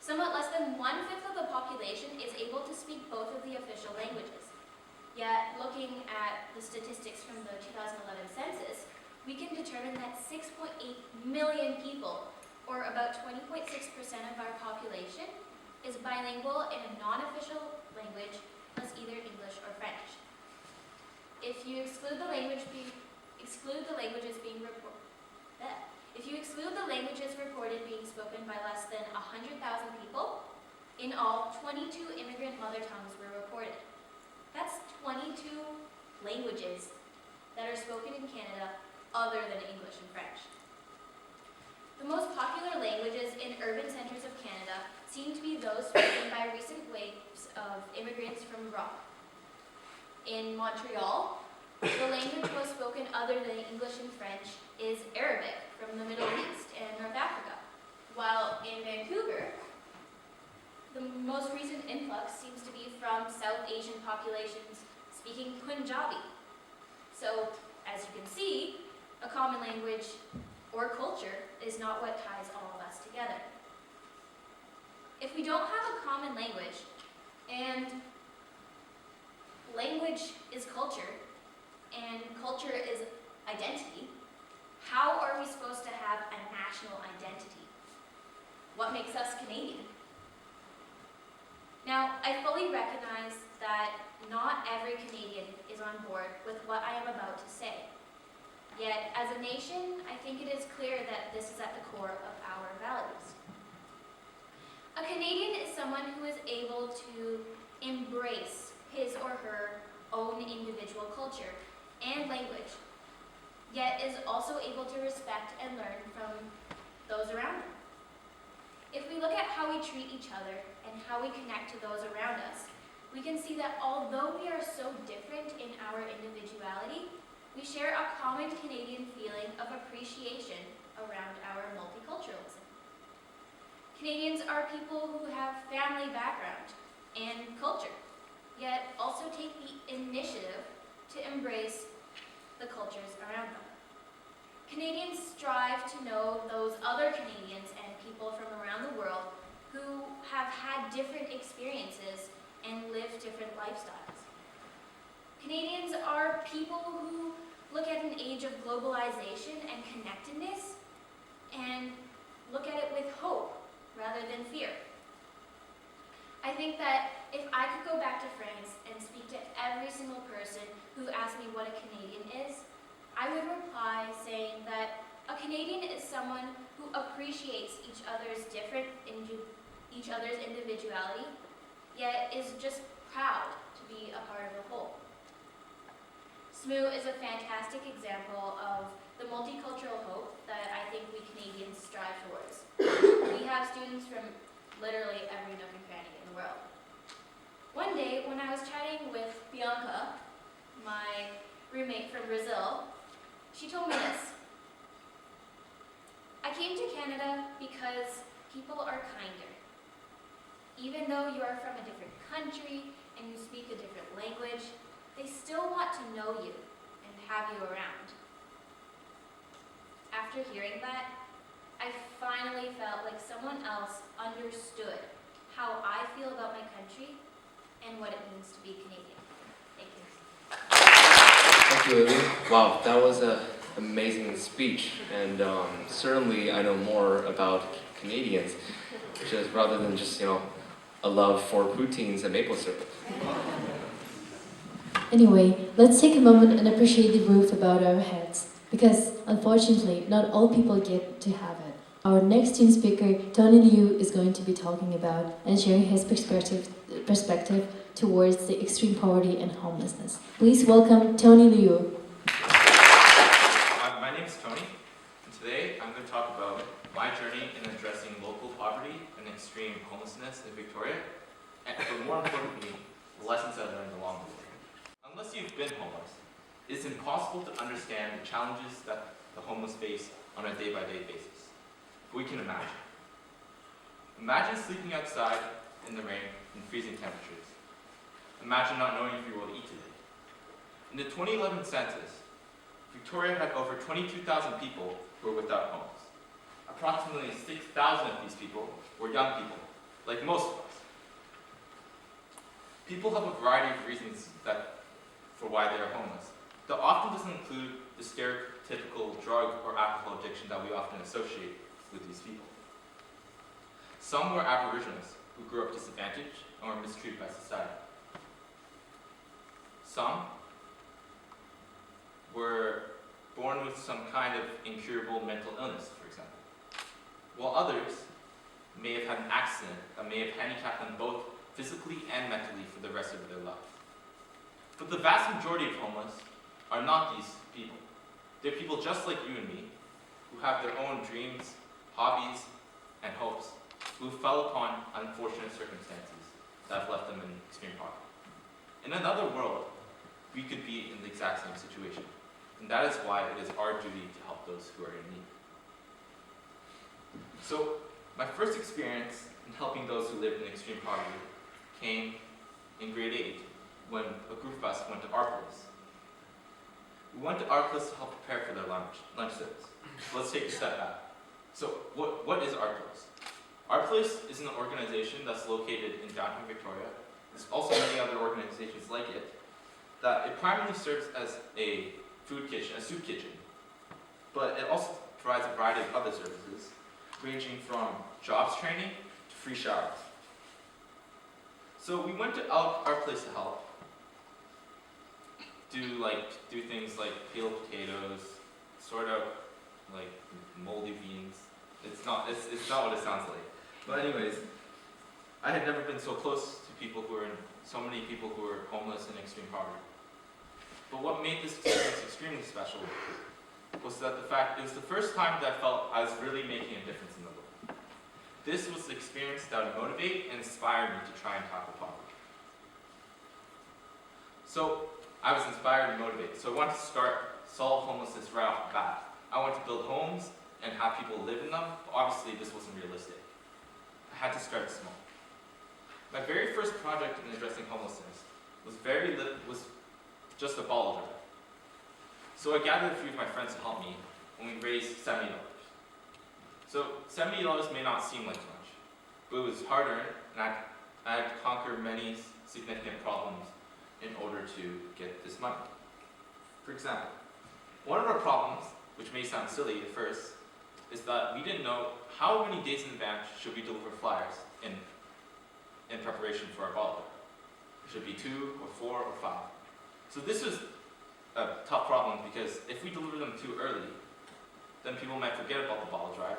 Somewhat less than 1/5 of the population is able to speak both of the official languages. Yet, looking at the statistics from the 2011 census, we can determine that 6.8 million people, or about 20.6% of our population, is bilingual in a non-official language as either English or French. If you exclude the languages reported being spoken by less than 100,000 people, in all, 22 immigrant mother tongues were reported. That's 22 languages that are spoken in Canada other than English and French. The most popular languages in urban centres of Canada seem to be those spoken by recent waves of immigrants from abroad. In Montreal, the language most spoken other than English and French is Arabic from the Middle East and North Africa, while in Vancouver, the most recent influx seems to be from South Asian populations speaking Punjabi. So, as you can see, a common language or culture is not what ties all of us together. If we don't have a common language, and language is culture, and culture is identity, how are we supposed to have a national identity? What makes us Canadian? Now, I fully recognize that not every Canadian is on board with what I am about to say. Yet, as a nation, I think it is clear that this is at the core of our values. A Canadian is someone who is able to embrace his or her own individual culture and language, yet is also able to respect and learn from those around them. If we look at how we treat each other and how we connect to those around us, we can see that although we are so different in our individuality, we share a common Canadian feeling of appreciation around our multiculturalism. Canadians are people who have family background and culture, yet also take the initiative to embrace the cultures around them. Canadians strive to know those other Canadians and people from around the world who have had different experiences and live different lifestyles. Canadians are people who look at an age of globalization and connectedness and look at it with hope rather than fear. I think that if I could go back to France and speak to every single person who asked me what a Canadian is, I would reply saying that a Canadian is someone who appreciates each other's individuality, yet is just proud to be a part of the whole. SMU is a fantastic example of the multicultural hope that I think we Canadians strive towards. We have students from literally every nook and cranny in the world. One day, when I was chatting with Bianca, my roommate from Brazil, she told me this. I came to Canada because people are kinder. Even though you are from a different country and you speak a different language, they still want to know you and have you around. After hearing that, I finally felt like someone else understood how I feel about my country and what it means to be Canadian. Thank you. Thank you, Lelia. Wow, that was an amazing speech, and certainly I know more about Canadians, just rather than just a love for poutines and maple syrup. Anyway, let's take a moment and appreciate the roof above our heads, because unfortunately, not all people get to have it. Our next student speaker, Tony Liu, is going to be talking about and sharing his perspective towards the extreme poverty and homelessness. Please welcome Tony Liu. My name is Tony, and today I'm going to talk about my journey in addressing local poverty and extreme homelessness in Victoria, but more importantly, the lessons I learned along the way. Unless you've been homeless, it's impossible to understand the challenges that the homeless face on a day-by-day basis. But we can imagine. Imagine sleeping outside in the rain in freezing temperatures. Imagine not knowing if you will eat today. In the 2011 census, Victoria had over 22,000 people who were without homes. Approximately 6,000 of these people were young people, like most of us. People have a variety of reasons for why they are homeless. That often doesn't include the stereotypical drug or alcohol addiction that we often associate with these people. Some were Aboriginals who grew up disadvantaged and were mistreated by society. Some were born with some kind of incurable mental illness, for example, while others may have had an accident that may have handicapped them both physically and mentally for the rest of their life. But the vast majority of homeless are not these people. They're people just like you and me, who have their own dreams, hobbies, and hopes, who fell upon unfortunate circumstances that have left them in extreme poverty. In another world, we could be in the exact same situation, and that is why it is our duty to help those who are in need. So, my first experience in helping those who lived in extreme poverty came in grade 8, when a group of us went to our place. We went to our place to help prepare for their lunch service. So let's take a step back. So what is our place? Our place is an organization that's located in downtown Victoria. There's also many other organizations like it, that it primarily serves as a food kitchen, a soup kitchen, but it also provides a variety of other services, ranging from jobs training to free showers. So we went to our place to help, do things like peel potatoes, sort out like moldy beans. It's not what it sounds like. But anyways, I had never been so close to so many people who were homeless and extreme poverty. But what made this experience extremely special was that it was the first time that I felt I was really making a difference in the world. This was the experience that would motivate and inspire me to try and tackle poverty. So I was inspired and motivated. So I wanted to solve homelessness right off the bat. I wanted to build homes and have people live in them, but obviously this wasn't realistic. I had to start small. My very first project in addressing homelessness was just a bottle jar. So I gathered a few of my friends to help me, and we raised $70. So $70 may not seem like much, but it was hard-earned, and I had to conquer many significant problems in order to get this money. For example, one of our problems, which may sound silly at first, is that we didn't know how many days in advance should we deliver flyers in preparation for our ball drive. It should be 2 or 4 or 5. So this was a tough problem because if we deliver them too early, then people might forget about the ball drive.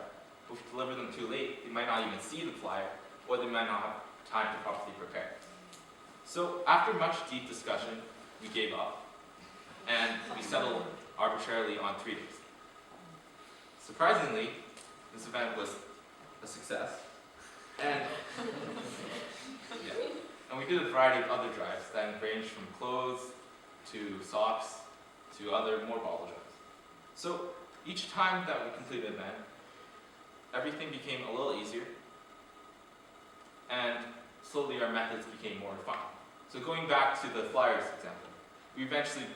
If we deliver them too late, they might not even see the flyer, or they might not have time to properly prepare. So after much deep discussion, we gave up, and we settled arbitrarily on 3 days. Surprisingly, this event was a success, and we did a variety of other drives that ranged from clothes to socks to other more bottle drives. So each time that we completed an event, everything became a little easier, and slowly our methods became more refined. So going back to the flyers example, we eventually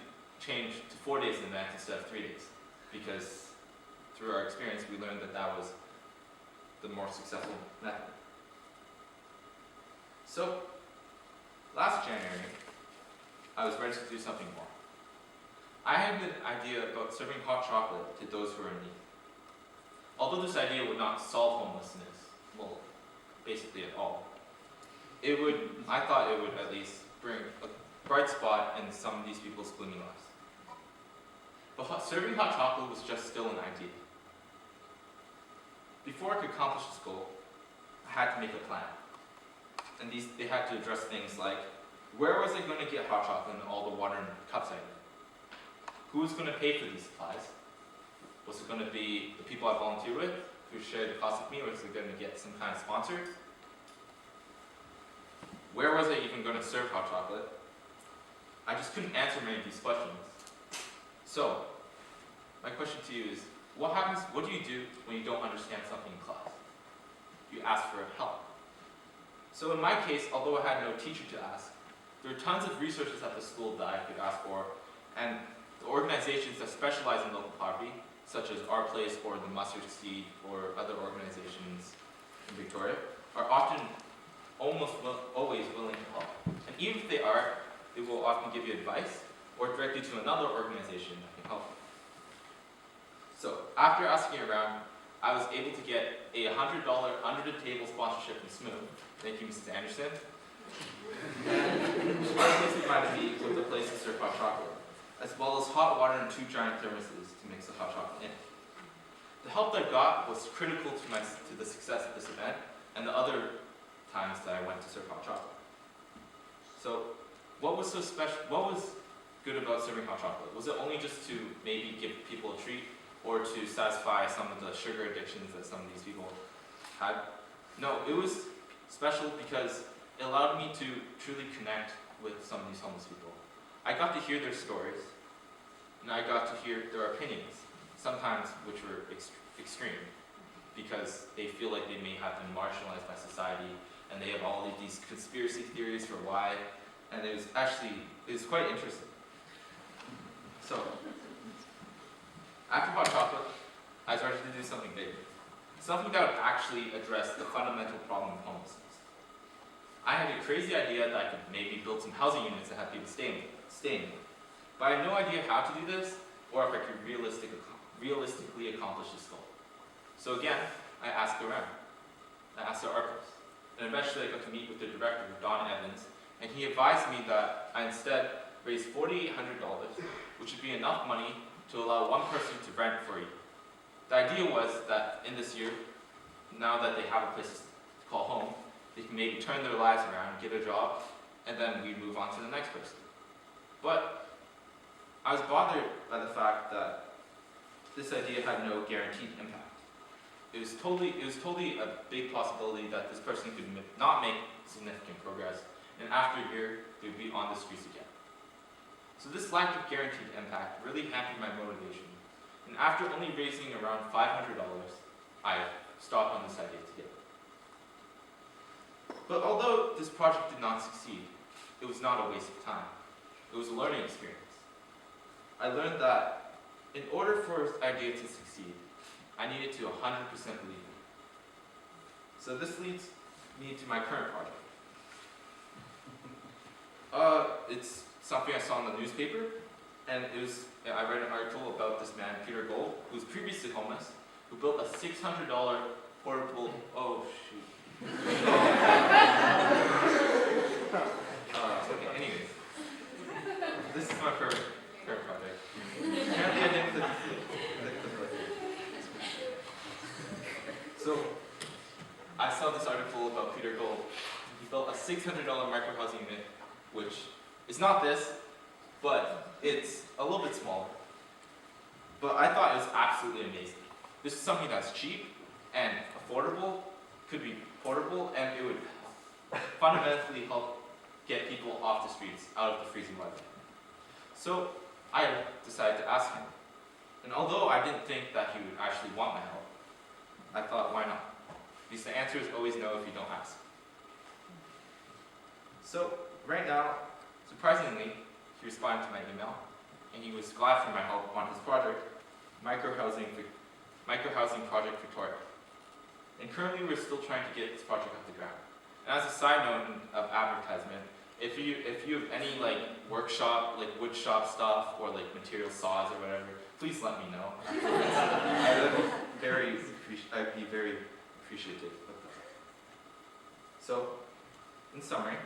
changed to 4 days in advance instead of 3 days, because through our experience we learned that that was the more successful method. So last January, I was ready to do something more. I had an idea about serving hot chocolate to those who are in need. Although this idea would not solve homelessness, well, basically at all, I thought it would at least bring a bright spot in some of these people's gloomy lives. But serving hot chocolate was just still an idea. Before I could accomplish this goal, I had to make a plan. And they had to address things like, where was I going to get hot chocolate and all the water and cups I need? Who was going to pay for these supplies? Was it going to be the people I volunteer with, who share the cost with me, or was it going to get some kind of sponsor? Where was I even going to serve hot chocolate? I just couldn't answer many of these questions. So, my question to you is, what do you do when you don't understand something in class? You ask for help. So in my case, although I had no teacher to ask, there are tons of resources at the school that I could ask for, and the organizations that specialize in local poverty, such as Our Place or the Mustard Seed or other organizations in Victoria, are often always willing to help. And even if they are, they will often give you advice or direct you to another organization that can help you. So after asking around, I was able to get a $100 under-the-table sponsorship from SMUS. Thank you, Mrs. Anderson. And Our Place provided me with a place to serve hot chocolate, as well as hot water and 2 giant thermoses to mix the hot chocolate in. The help that I got was critical to the success of this event and the other times that I went to serve hot chocolate. So, what was so special? What was good about serving hot chocolate? Was it only just to maybe give people a treat, or to satisfy some of the sugar addictions that some of these people had? No, it was special because it allowed me to truly connect with some of these homeless people. I got to hear their stories, and I got to hear their opinions, sometimes which were extreme, because they feel like they may have been marginalized by society, and they have all of these conspiracy theories for why, and it was quite interesting. So, after hot chocolate, I started to do something bigger. Something that would actually address the fundamental problem of homelessness. I had a crazy idea that I could maybe build some housing units to have people stay in. But I had no idea how to do this, or if I could realistically accomplish this goal. So again, I asked around. I asked the archives. And eventually I got to meet with the director, Don Evans, and he advised me that I instead raise $4,800, which would be enough money to allow one person to rent for a year. The idea was that in this year, now that they have a place to call home, they can maybe turn their lives around, get a job, and then we move on to the next person. But I was bothered by the fact that this idea had no guaranteed impact. It was totally a big possibility that this person could not make significant progress, and after a year, they would be on the streets again. So this lack of guaranteed impact really hampered my motivation. And after only raising around $500, I stopped on this idea together. But although this project did not succeed, it was not a waste of time. It was a learning experience. I learned that In order for this idea to succeed, I needed to 100% believe it. So this leads me to my current project. It's something I saw in the newspaper, and I read an article about this man, Peter Gold, who was previously homeless, who built a $600 portable, oh shoot. Okay, anyways. This is my current project. Apparently I didn't click the button. So, I saw this article about Peter Gold. He built a $600 micro-housing unit, which is not this, but it's a little bit smaller. But I thought it was absolutely amazing. This is something that's cheap and affordable, could be portable, and it would fundamentally help get people off the streets, out of the freezing weather. So I decided to ask him. And although I didn't think that he would actually want my help, I thought, why not? Because the answer is always no if you don't ask. So right now, surprisingly, he responded to my email, and he was glad for my help on his project, Micro-Housing Project Victoria. And currently we're still trying to get this project off the ground. And as a side note of advertisement, if you have any like workshop, like wood shop stuff, or like material saws or whatever, please let me know. I'd be very appreciative of that. So, in summary,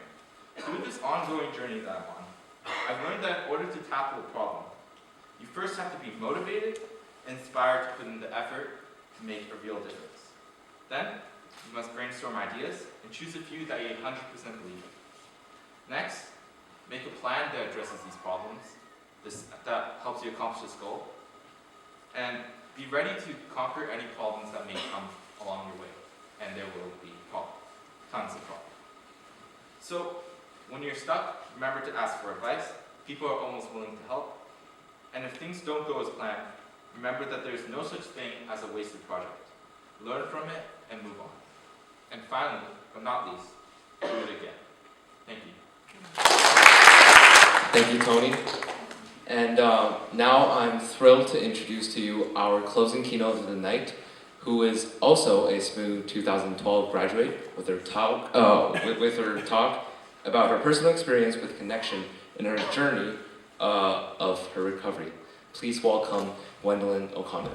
through this ongoing journey that I'm on, I've learned that in order to tackle a problem, you first have to be motivated, inspired to put in the effort to make a real difference. Then, you must brainstorm ideas and choose a few that you 100% believe in. Next, make a plan that addresses these problems, that helps you accomplish this goal, and be ready to conquer any problems that may come along your way, and there will be tons of problems. So, when you're stuck, remember to ask for advice. People are almost willing to help. And if things don't go as planned, remember that there's no such thing as a wasted project. Learn from it and move on. And finally, but not least, do it again. Thank you. Thank you, Tony. And now I'm thrilled to introduce to you our closing keynote of the night, who is also a SMUS 2012 graduate, with her talk about her personal experience with connection in her journey of her recovery. Please welcome Gwendolen O'Connor.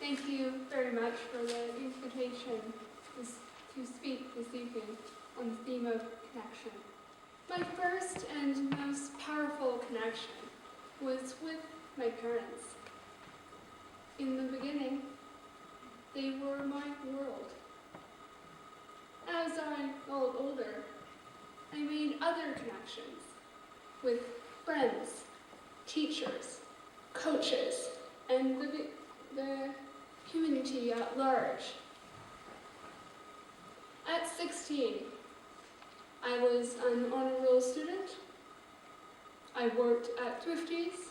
Thank you very much for the invitation to speak this evening on the theme of connection. My first and most powerful connection was with my parents. In the beginning, they were my world. As I got older, I made other connections with friends, teachers, coaches, and the community at large. At 16, I was an honor roll student. I worked at Thrifties.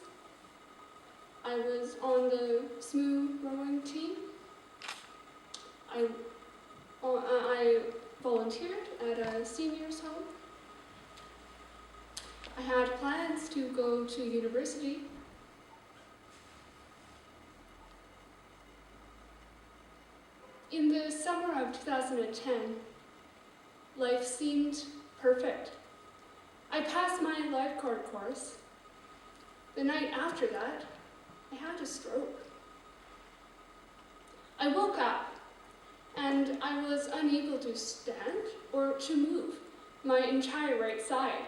I was on the SMUS rowing team. I volunteered at a seniors home. I had plans to go to university. In the summer of 2010, life seemed perfect. I passed my lifeguard course. The night after that, I had a stroke. I woke up and I was unable to stand or to move my entire right side.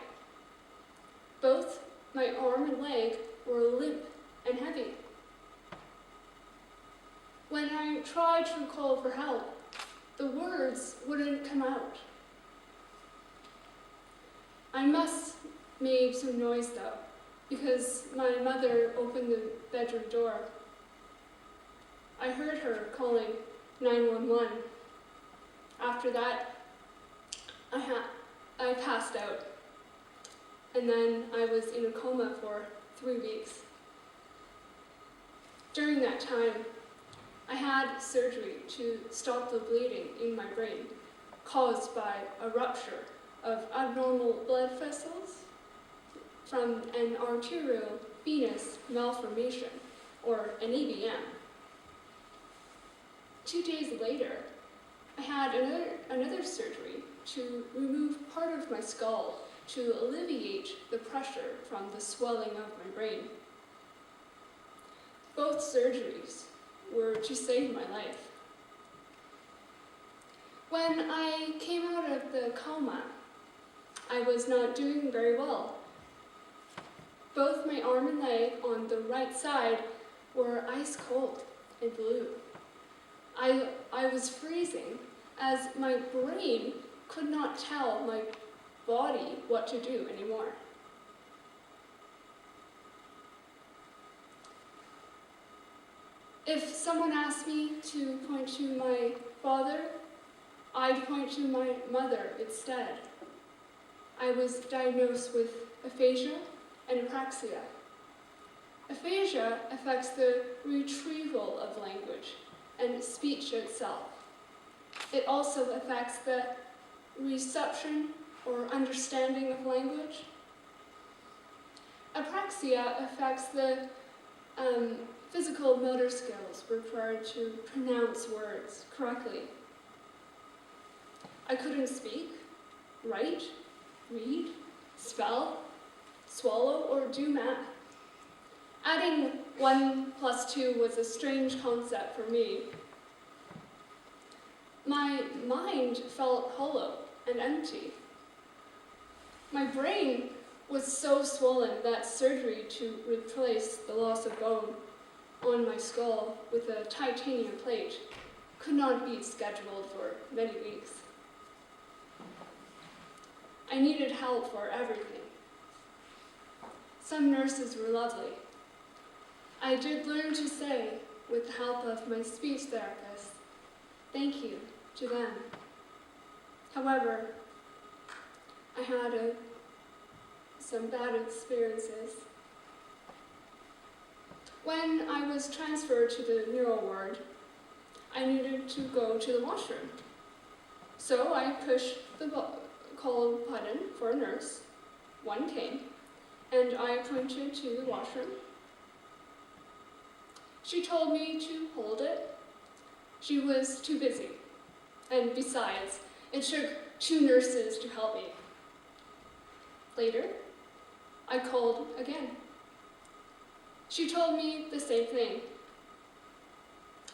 Both my arm and leg were limp and heavy. When I tried to call for help, the words wouldn't come out. I must have made some noise though, because my mother opened the bedroom door. I heard her calling 911. After that, I passed out, and then I was in a coma for 3 weeks. During that time, I had surgery to stop the bleeding in my brain caused by a rupture of abnormal blood vessels from an arterial venous malformation, or an AVM. 2 days later, I had another surgery to remove part of my skull to alleviate the pressure from the swelling of my brain. Both surgeries were to save my life. When I came out of the coma, I was not doing very well. Both my arm and leg on the right side were ice cold and blue. I was freezing as my brain could not tell my body what to do anymore. If someone asked me to point to my father, I'd point to my mother instead. I was diagnosed with aphasia and apraxia. Aphasia affects the retrieval of language and speech itself. It also affects the reception or understanding of language. Apraxia affects the physical motor skills required to pronounce words correctly. I couldn't speak, write, read, spell, swallow, or do math. Adding 1 + 2 was a strange concept for me. My mind felt hollow and empty. My brain was so swollen that surgery to replace the loss of bone on my skull with a titanium plate could not be scheduled for many weeks. I needed help for everything. Some nurses were lovely. I did learn to say, with the help of my speech therapist, thank you to them. However, I had some bad experiences. When I was transferred to the neuro ward, I needed to go to the washroom. So I pushed the call button for a nurse. One came, and I pointed to the washroom. She told me to hold it. She was too busy. And besides, it took 2 nurses to help me. Later, I called again. She told me the same thing.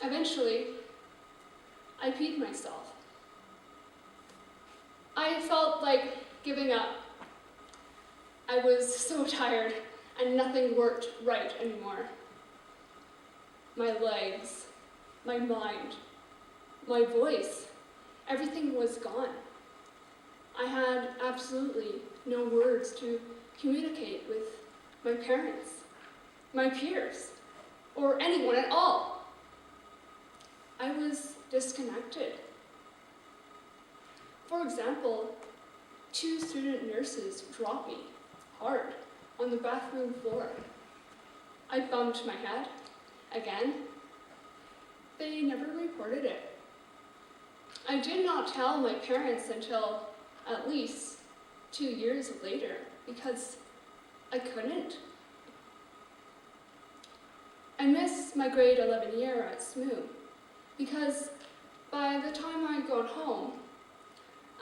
Eventually, I peed myself. I felt like giving up. I was so tired, and nothing worked right anymore. My legs, my mind, my voice, everything was gone. I had absolutely no words to communicate with my parents, my peers, or anyone at all. I was disconnected. For example, 2 student nurses dropped me hard on the bathroom floor. I bumped my head again. They never reported it. I did not tell my parents until at least 2 years later because I couldn't. I missed my grade 11 year at SMU because by the time I got home,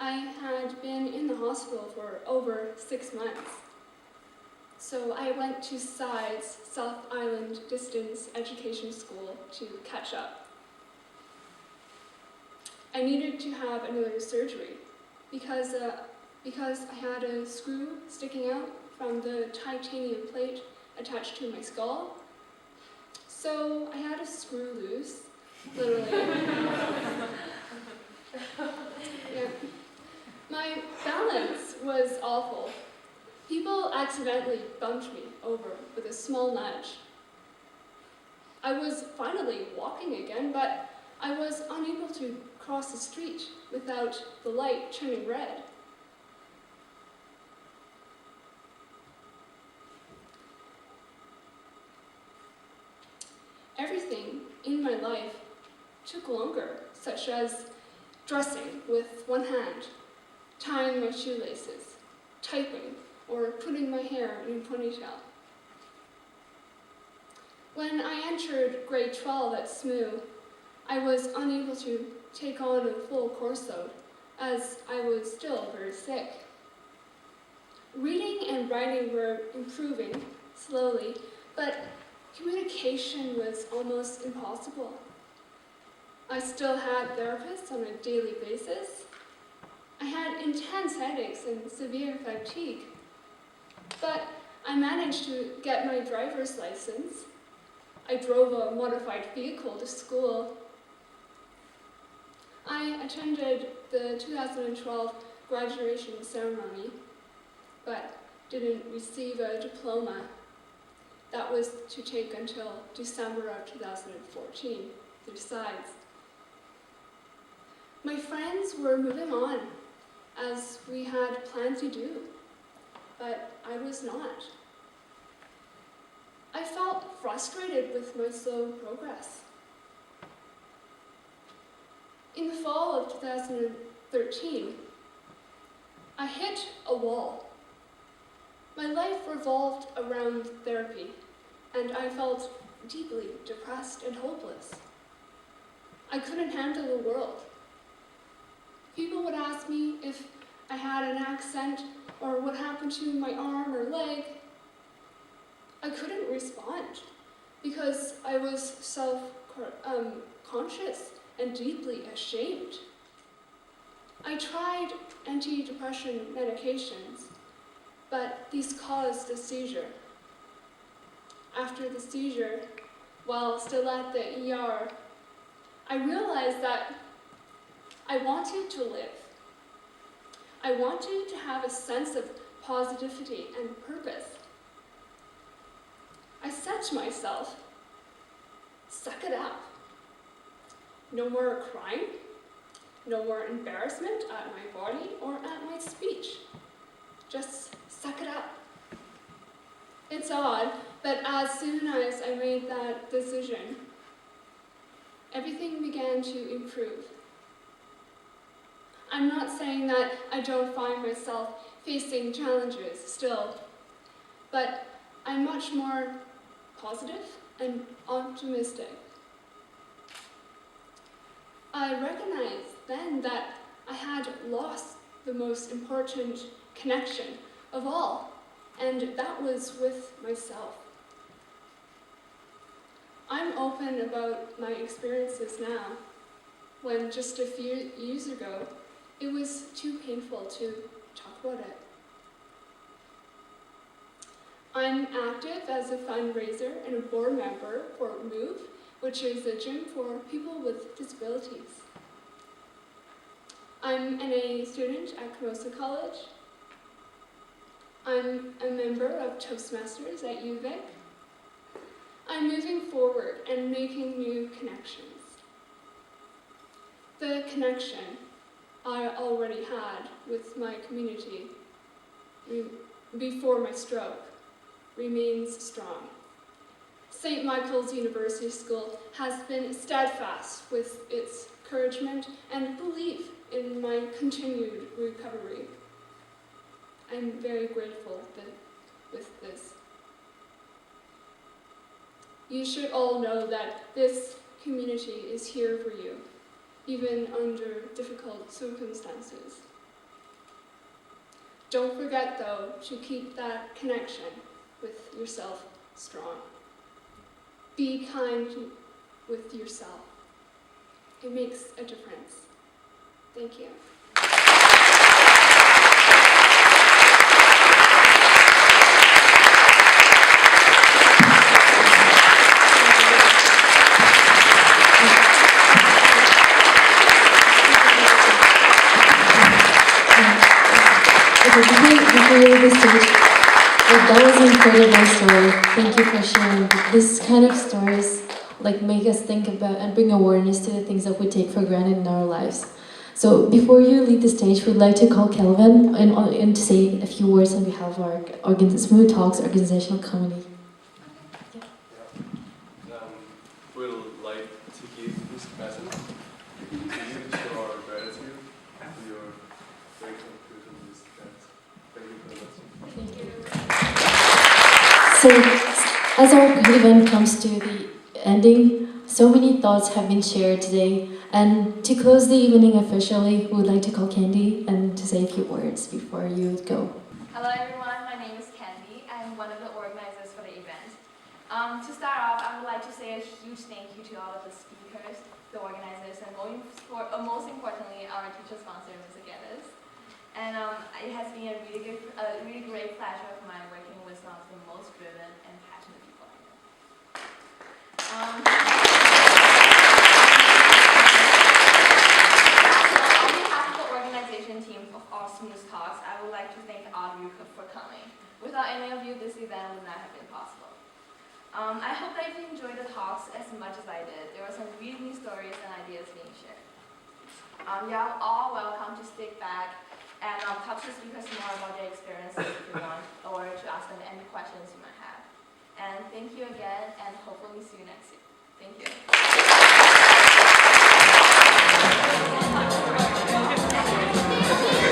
I had been in the hospital for over 6 months. So I went to SIDE's South Island Distance Education School to catch up. I needed to have another surgery because I had a screw sticking out from the titanium plate attached to my skull. So I had a screw loose, literally. Yeah. My balance was awful. People accidentally bumped me over with a small nudge. I was finally walking again, but I was unable to cross the street without the light turning red. Everything in my life took longer, such as dressing with one hand, tying my shoelaces, typing, or putting my hair in a ponytail. When I entered grade 12 at SMU, I was unable to take on a full course load, as I was still very sick. Reading and writing were improving slowly, but communication was almost impossible. I still had therapists on a daily basis. I had intense headaches and severe fatigue, but I managed to get my driver's license. I drove a modified vehicle to school. I attended the 2012 graduation ceremony, but didn't receive a diploma. That was to take until December of 2014, through sides. My friends were moving on, as we had planned to do, but I was not. I felt frustrated with my slow progress. In the fall of 2013, I hit a wall. My life revolved around therapy, and I felt deeply depressed and hopeless. I couldn't handle the world. People would ask me if I had an accent or what happened to my arm or leg. I couldn't respond because I was self-conscious and deeply ashamed. I tried antidepressant medications, but these caused a seizure. After the seizure, while still at the ER, I realized that I wanted to live. I wanted to have a sense of positivity and purpose. I said to myself, suck it up. No more crying, no more embarrassment at my body or at my speech. Just suck it up. It's odd, but as soon as I made that decision, everything began to improve. I'm not saying that I don't find myself facing challenges still, but I'm much more positive and optimistic. I recognized then that I had lost the most important connection of all, and that was with myself. I'm open about my experiences now, when just a few years ago, it was too painful to talk about it. I'm active as a fundraiser and a board member for Hoube, which is a gym for people with disabilities. I'm an AA student at Camosa College. I'm a member of Toastmasters at UVic. I'm moving forward and making new connections. The connection I already had with my community before my stroke remains strong. St. Michael's University School has been steadfast with its encouragement and belief in my continued recovery. I'm very grateful with this. You should all know that this community is here for you, even under difficult circumstances. Don't forget, though, to keep that connection with yourself strong. Be kind with yourself. It makes a difference. Thank you. Before you leave the stage, that was an incredible story. Thank you for sharing. This kind of stories make us think about and bring awareness to the things that we take for granted in our lives. So before you leave the stage, we'd like to call Kelvin and to say a few words on behalf of our SMUS Talks organizational committee. We'd like to give this present very conclude on this event. Thank you very much. Thank you. So, as our event comes to the ending, so many thoughts have been shared today. And to close the evening officially, we would like to call Candy and to say a few words before you go. Hello everyone, my name is Candy. I'm one of the organizers for the event. To start off, I would like to say a huge thank you to all of the speakers, the organizers, and most importantly, our teacher sponsor, Ms. Aguedas. And it has been a really great pleasure of mine working with some of the most driven and passionate people I know. On behalf of the organization team of all SMUS Talks, I would like to thank all of you for coming. Without any of you, this event would not have been possible. I hope that you enjoyed the talks as much as I did. There were some really neat stories and ideas being shared. You're all welcome to stick back and talk to speakers more about their experiences if you want, or to ask them any questions you might have. And thank you again, and hopefully see you next year. Thank you.